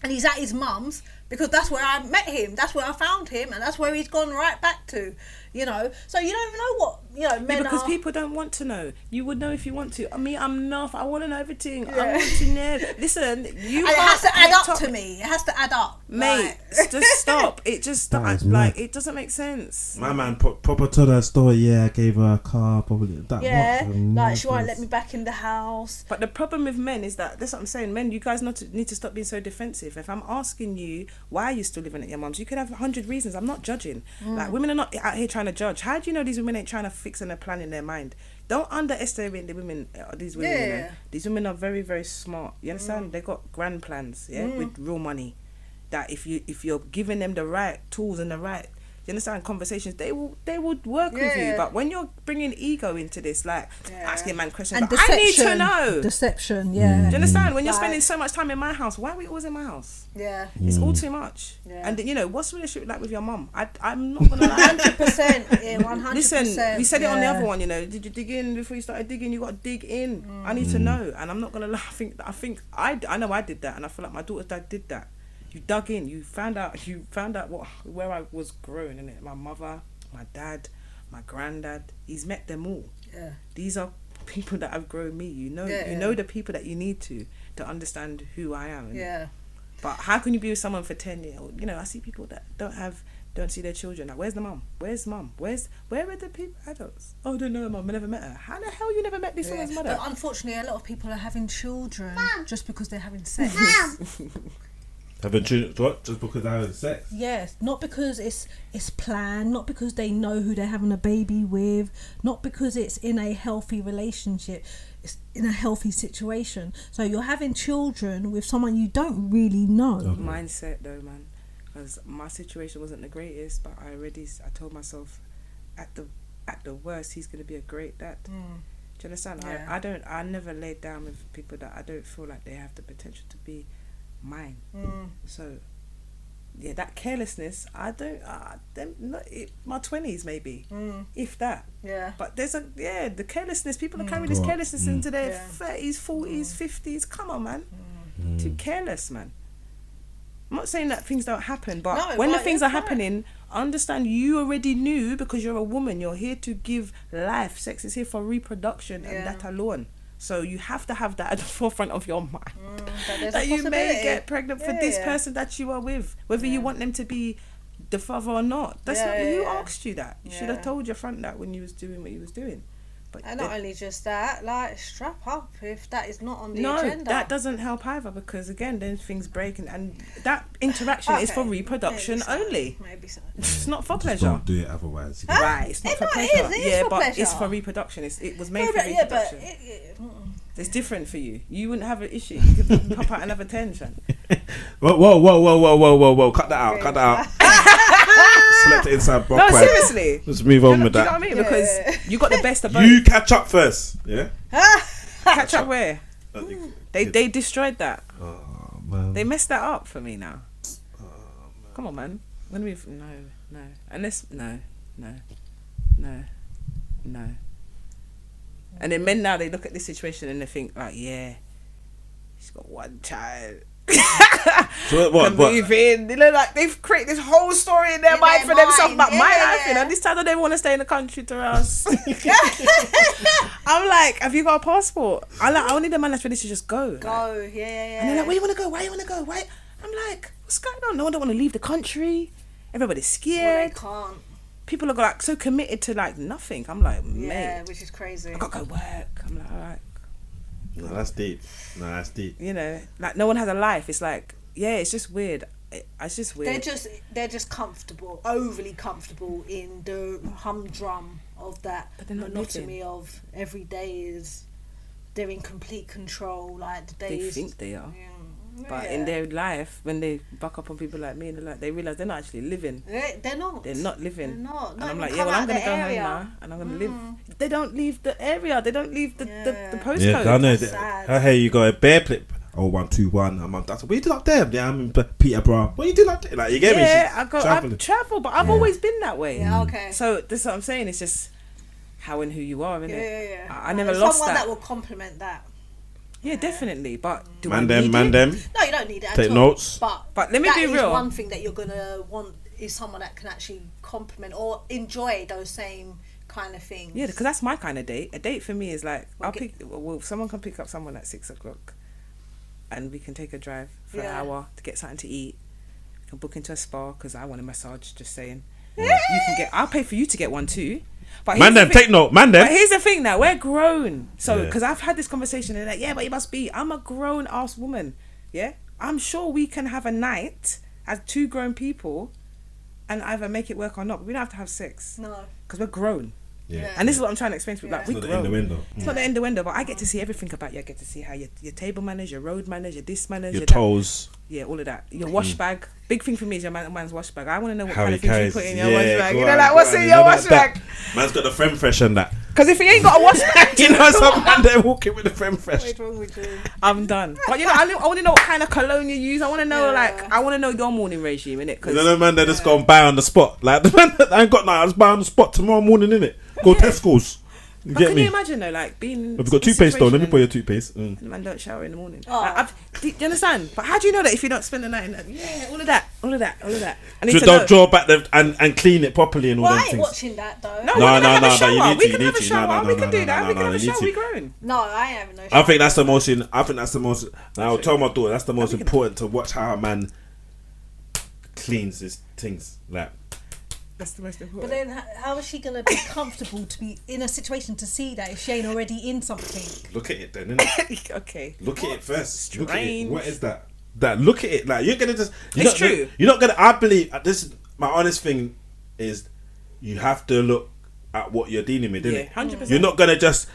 and he's at his mum's because that's where I met him, that's where I found him, and that's where he's gone right back to, you know. So you don't even know what, you know, men because are. people don't want to know. You would know if you want to. I mean, I'm not. I want to know everything. I want to know. Listen, you. And it has to add up to me. It has to add up, mate. Just stop. It just like it doesn't make sense. My man proper told her story. Yeah, I gave her a car. Probably that. Yeah, like she won't let me back in the house. But the problem with men is that's what I'm saying. Men, you guys need to stop being so defensive. If I'm asking you why are you still living at your mum's, you could have 100 reasons. I'm not judging. Like women are not out here trying to judge. How do you know these women ain't trying to fix and a plan in their mind? Don't underestimate the women. These women, you know? These women are very, very smart. You understand? They got grand plans, with real money. That if you're giving them the right tools and the right, you understand, conversations, they would work with you. But when you're bringing ego into this, like asking man questions, and like, I need to know. Deception, Do you understand? When you're spending so much time in my house, why are we always in my house? Yeah, it's all too much. And you know, what's the relationship like with your mum? I'm not gonna lie. 100%. Yeah, 100%. Listen, we said it on the other one. You know, did you dig in before you started digging? You got to dig in. I need to know, and I'm not gonna lie. I think I know I did that, and I feel like my daughter's dad did that. You dug in. You found out where I was growing, innit? My mother, my dad, my granddad. He's met them all. Yeah. These are people that have grown me. You know, you know the people that you need to understand who I am. Yeah. But how can you be with someone for 10 years? You know, I see people that don't see their children. Like, where's the mum? Where's mum? Where are the people, adults? Oh, I don't know, mum. I never met her. How the hell you never met this woman's mother? But unfortunately, a lot of people are having children just because they're having sex. Having children, what? Just because they're having sex? Yes, not because it's planned, not because they know who they're having a baby with, not because it's in a healthy relationship, it's in a healthy situation. So you're having children with someone you don't really know. Okay. Mindset though, man. Because my situation wasn't the greatest, but I told myself at the worst he's going to be a great dad. Do you understand? Yeah. I never laid down with people that I don't feel like they have the potential to be mine. So yeah, that carelessness, I don't my 20s maybe, if that. Yeah. But there's the carelessness, people are carrying this carelessness into their 30s, 40s, 50s. Come on, man. Too careless, man. I'm not saying that things don't happen, but when the things are happening, understand you already knew, because you're a woman, you're here to give life. Sex is here for reproduction and that alone. So you have to have that at the forefront of your mind. That you may get pregnant for this person that you are with, whether you want them to be the father or not. That's not who asked you that. You should have told your front that when you was doing what you was doing. But and not only just that, like, strap up if that is not on the agenda. No, that doesn't help either, because again, then things break, and that interaction is for reproduction only. Maybe so. It's not for pleasure. Don't do it otherwise. Right, it's not for pleasure. It is for it's for reproduction. It was made for reproduction. It's different for you. You wouldn't have an issue. You could pop out another 10, Shan. Whoa. Cut that out. Select the inside box. No, seriously. Let's move on with that. Do you know what I mean? Because you got the best of both. You catch up first. Yeah? Catch up where? They destroyed that. Oh, man. They messed that up for me now. Come on, man. When we've... No. Unless... No. And then men now, they look at this situation and they think like, yeah, she's got one child. So what? Move in. You know, like they've created this whole story in their mind for themselves about my life. You know, this time they want to stay in the country to us. I'm like, have you got a passport? I need a man that's ready to just go. Yeah. And they're like, where you want to go? Why you want to go? Why? I'm like, what's going on? No one don't want to leave the country. Everybody's scared. Well, they can't. People are like so committed to like nothing. I'm like, mate, which is crazy. I gotta go work. I'm like, all right. No, that's deep. You know, like no one has a life. It's like, it's just weird. It's just weird. They're just comfortable, overly comfortable in the humdrum of that monotony of every day is they're in complete control. Like the They days, think they are. Yeah. But in their life, when they buck up on people like me, they realise they're not actually living. They're not. They're not living. They're not. And I'm like, yeah, well, I'm going to go home now and I'm going to live. They don't leave the area. They don't leave the postcode. Yeah, I know. I hear you got a bear plate. Oh, 121. I'm on that. What you do up there? Yeah, I'm in Peterborough. What you do up there? Like, you get me? Yeah, I've travelled, but I've always been that way. Yeah, okay. So this is what I'm saying. It's just how and who you are, innit? Yeah. I never lost someone that. that will complement that. Yeah, definitely. But do man I need them. No, you don't need it at Take all. notes. But let me be real. One thing that you're gonna want is someone that can actually complement or enjoy those same kind of things. Yeah, because that's my kind of date. A date for me is like someone can pick up someone at 6 o'clock, and we can take a drive for an hour to get something to eat. We can book into a spa because I want a massage. Just saying. You can get. I'll pay for you to get one too. But take note, man. But here's the thing now, we're grown. So, because I've had this conversation and like, but you must be, I'm a grown ass woman. Yeah? I'm sure we can have a night as two grown people and either make it work or not. But we don't have to have sex. No. Because we're grown. Yeah. And this is what I'm trying to explain to people. Like, we're grown. It's not the end of the window, but I get to see everything about you. I get to see how your table manners, your road manners, your this manners, your toes. Yeah, all of that. Your wash bag. Big thing for me is your man's wash bag. I want to know what How kind of he things you carries. put in your wash bag. You know, like, what's in your wash bag? Man's got the Femme Fresh and that. Because if he ain't got a wash bag, you know, some man there walking with the Femme Fresh. What's wrong with you? I'm done. But you know, I want to know what kind of cologne you use. I want to know, I want to know your morning regime, innit? You know, the man that just go and buy on the spot. Like, the man that I ain't got nothing, I just buy on the spot tomorrow morning, innit? Go Tesco's. You get can me? you imagine though, like being? We've got toothpaste though. Let me put your toothpaste. And the man don't shower in the morning. Oh. Like, do you understand? But how do you know that if you don't spend the night in that? Yeah, all of that. I need So to don't know. draw back and clean it properly and all Well, them I ain't things. watching that though. No, we can have a shower. you need We to, can you have a need to. shower. We can do that. We No, can have a you need shower. to. We grown. No, I ain't having no. I think that's the most. I'll tell my daughter that's the most important to watch how a man cleans his things. Like, That's the most important. But then, how is she gonna be comfortable to be in a situation to see that if she ain't already in something? look at it then, innit? Okay. Look at it first. Look at it. Strange. What is that? Look at it. Like, you're gonna just. It's true. You're not gonna. I believe this. My honest thing is, you have to look at what you're dealing with, innit? Yeah, 100%. You're not gonna just.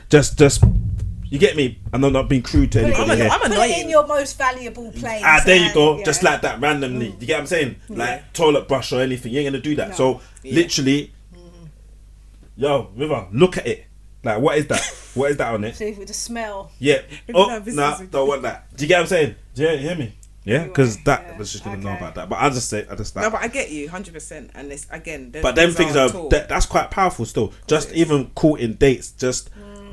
You get me? And I'm not being crude to anybody here. I'm Put it in annoying. your most valuable place. There you go. Yeah. Just like that randomly. You get what I'm saying? Like toilet brush or anything. You ain't gonna do that. No. So literally, yo, River, look at it. Like, what is that? What is that on it? See with the smell. Yeah. If Oh, you have nah, business- don't want that. Do you get what I'm saying? Do you hear me? Yeah, because Anyway, I was just gonna know okay. about that. But I just No, like. but I get you 100%. And it's again. But them things are that's quite powerful still. Just even courting dates. Just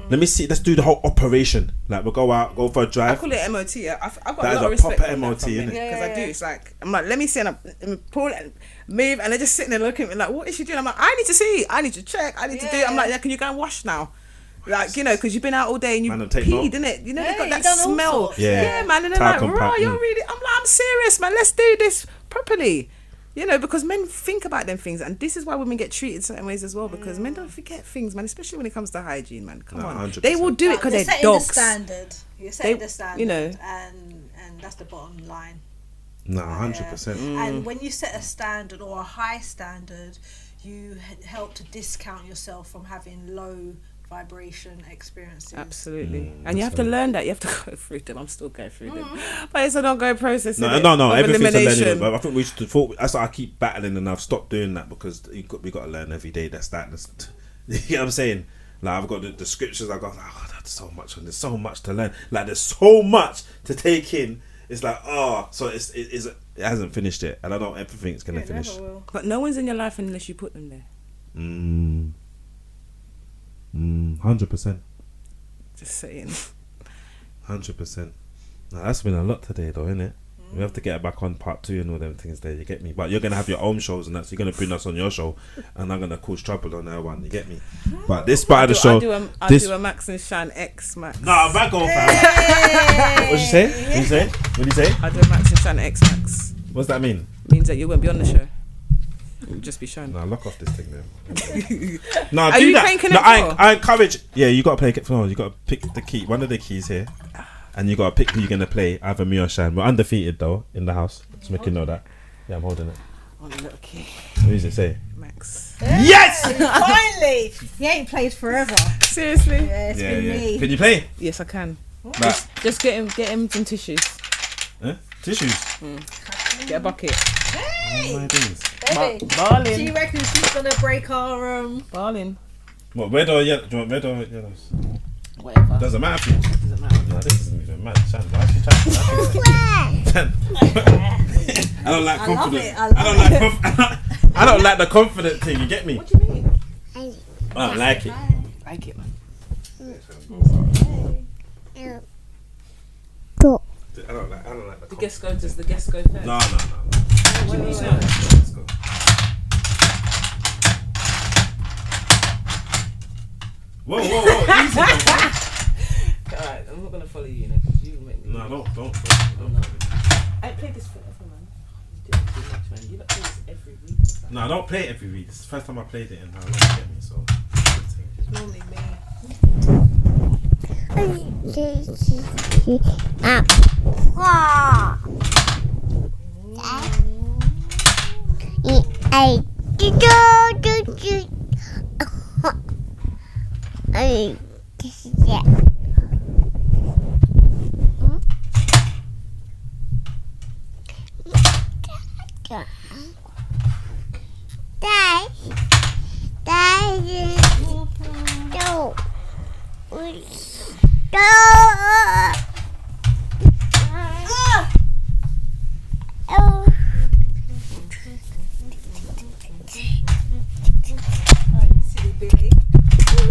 let me see. Let's do the whole operation. Like, we'll go out, go for a I drive. call it MOT. I've got That a is lot a of respect proper for MOT, that innit? because I do. Yeah. It's like I'm like, let me see, and I'm pull and move, and they're just sitting there looking at me like, what is she doing? I'm like, I need to see, I need to check, I need to do. I'm like, yeah, can you go and wash now? Like, you know, because you've been out all day and you Man, peed, take note. innit? You know, Yeah, they've got you that done all smell. sorts. Yeah. Man, and they're Towel like, compact, raw, you're really. I'm like, I'm serious, man. Let's do this properly. You know, because men think about them things, and this is why women get treated certain ways as well. Because men don't forget things, man. Especially when it comes to hygiene, man. Come on, 100%. they will do it because You're they're setting dogs. the standard. You're setting They- the standard. you know. And that's the bottom line. No, 100%. And when you set a standard or a high standard, you help to discount yourself from having low vibration experiences. Absolutely, and you have to learn that. You have to go through them. I'm still going through them, but it's an ongoing process. No, innit? no. Of Everything's a elimination. learning. But I think we should. That's why I keep battling, and I've stopped doing that because we got to learn every day. That's you know what I'm saying? Like, I've got the scriptures. I go, oh, that's so much, and there's so much to learn. Like, there's so much to take in. It's like, so it hasn't finished yet, and I know everything's gonna finish. Never will. But no one's in your life unless you put them there. 100%. Just saying. 100%. Now, that's been a lot today, though, isn't it? We have to get back on part 2 and all them things there. You get me? But you're gonna have your own shows and that. So you're gonna bring us on your show, and I'm gonna cause trouble on our one. You get me? But this part of the show, I'll do a Max and Shan X Max. Nah, back on, fam. What'd you say? What'd you say? I'll do a Max and Shan X Max. What's that mean? Means that you won't be on the show. You'll just be shown. Nah, lock off this thing then. Nah, Are do you that. playing No, Connect I encourage. Yeah, you gotta play. No, you gotta pick the key. One of the keys here, and you gotta pick who you're gonna play. Either me or Shan. We're undefeated though in the house. Just make you know that. Yeah, I'm holding it. On a little key. What does it say? Max. Yes! Finally! He ain't played forever. Seriously? Yeah, it's been me. Can you play? Yes, I can. Right. Just get him some tissues. Huh? Tissues? Get a bucket. Hey! Oh my days. Baby. Do Barlin. you reckon she's gonna break our Barlin. What, red or yellow? Do you want red or yellows? Whatever. Doesn't matter for you. Doesn't matter. No, this isn't even mad. Shan, why is she trying? I don't like confidence. I don't like the confident thing. You get me? What do you mean? I don't like it. Like it, man. I don't like the The guest go. Does the guest go first? No. What do you mean? Let's go. Whoa, easy. Alright, I'm not gonna follow you, because you make me. No, don't. I ain't played this forever, man. You do it too much, man. You don't play this every week. or something. No, I don't play it every week. It's the first time I played it in how long, you get me? So, It's normally me.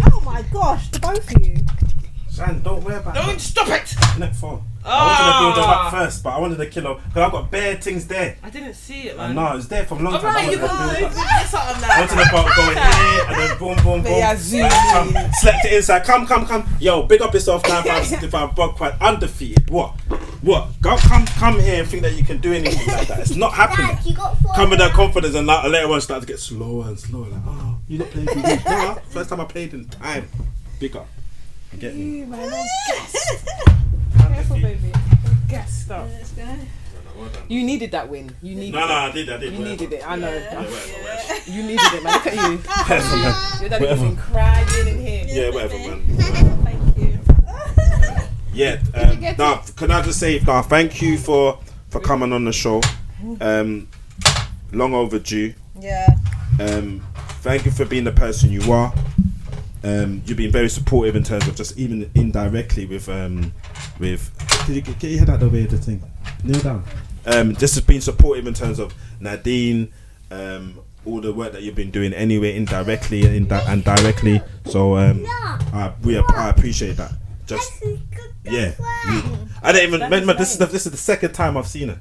Oh my gosh, the both of you. Shan, don't worry about Don't it. stop it! Net 4. I wanted to build them up first, but I wanted to kill them because I've got bare things there. I didn't see it, man. No, it was there from a long time. Alright, I you wanted to build guys. up. That's something I like wanted to go in here and then boom. Yeah, zoom Like, in. slept it inside. Come. Yo, big up yourself. 9,565 bug quite undefeated. What? Go come here and think that you can do anything like that. It's not happening. Come with that confidence and like, later on start to get slower and slower. Like, oh, you not playing TV? No, first time I played in time. Big up. You get me? You, man, careful, baby. Gas stuff. Let's go. You needed that win. You needed No, I did. You needed it. I know. Whatever. You needed it, man. Look at you. Your daddy Whatever. been crying in here. Yeah, whatever, man. Thank you. Yeah. Now, can I just say, thank you for coming on the show. Long overdue. Yeah. Thank you for being the person you are. You've been very supportive in terms of just even indirectly with. Can you get your head out of the way of the thing? Kneel down. Just has been supportive in terms of Nadine. All the work that you've been doing anyway, indirectly and directly. So I appreciate that. Just yeah. I didn't even remember. This is the second time I've seen her.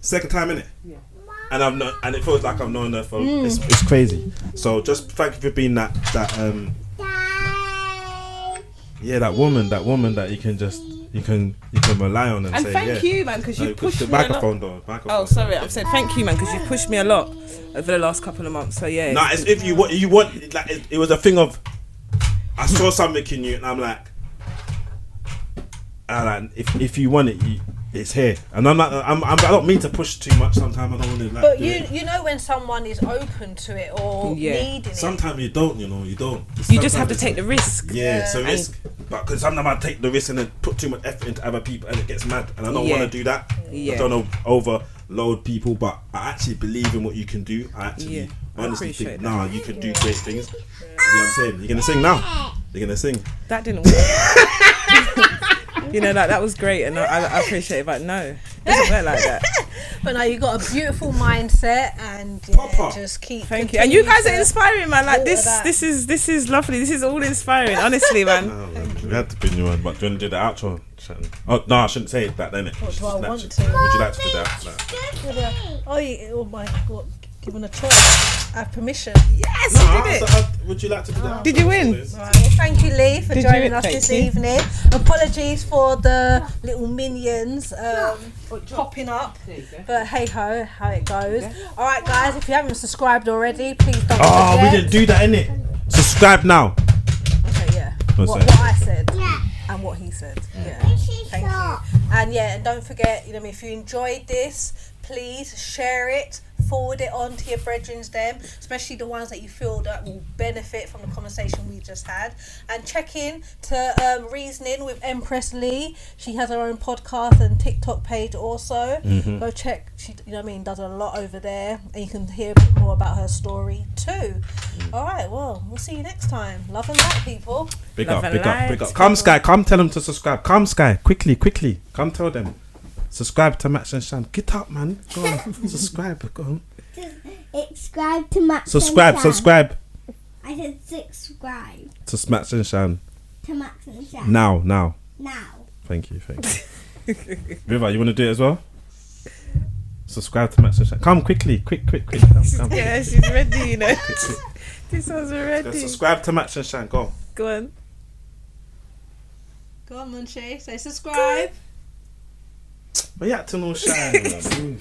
Second time, innit? Yeah. And I've known, and it feels like I've known her for it's crazy. So just thank you for being that woman that you can rely on and say thank you, man, because you pushed the me a lot. microphone door. Oh, sorry, I've said thank you, man, because you pushed me a lot over the last couple of months. So yeah. Nah, it's if you want like it was a thing of I saw something in you and I'm like if you want it, it's here. And I don't mean to push too much. Sometimes I don't want to like. But you know when someone is open to it or needing it. Sometimes you don't. You don't. You just have to take the risk. Yeah, so risk. But because sometimes I take the risk and then put too much effort into other people and it gets mad, and I don't want to do that. Yeah. I don't know overload people, but I actually believe in what you can do. I actually honestly think, you can do great things. You know what I'm saying? You're gonna sing now. You're gonna sing. That didn't work. You know, that was great, and I appreciate it, but no, it doesn't work like that. But no, you got a beautiful mindset, and just keep. Thank you, and you guys are inspiring, man. Like this is lovely. This is all inspiring, honestly, man. No, we had to bring you on, but do you want to do the outro? Oh no, I shouldn't say that, then. What do I want to? Would you like to do that? Oh my God! Given a choice. I have permission. Yes, you did it. Would you like to do that? Did you win? Right, well, thank you, Lee, for joining us this evening. Apologies for the little minions popping up, but hey ho, how it goes. All right, guys, if you haven't subscribed already, please don't forget. Oh, we didn't do that, innit? Subscribe now. Okay, yeah. What I said and what he said. Yeah. Thank you. And and don't forget, if you enjoyed this, please share it, forward it on to your brethrens them, especially the ones that you feel that will benefit from the conversation we just had. And check in to Reasoning with Empress Lei. She has her own podcast and TikTok page also. Go check. She, you know what I mean, does a lot over there, and you can hear a bit more about her story too. All right, well, we'll see you next time. Love and light, people. Big up. Come, Sky. Come tell them to subscribe. Come, Sky. Quickly. Come tell them. Subscribe to Max and Shan. Get up, man. Go on. Subscribe. Go on. Subscribe to Max Subscribe. and Shan. Subscribe. I said subscribe To Max and Shan. to Max and Shan. Now. Now. Thank you. River, you want to do it as well? Subscribe to Max and Shan. Come quickly. Quick. Come. Yeah, she's ready, you know. This one's ready. Just subscribe to Max and Shan. Go. Go on. Go on, Munchie. Say subscribe. But yeah, to no shine.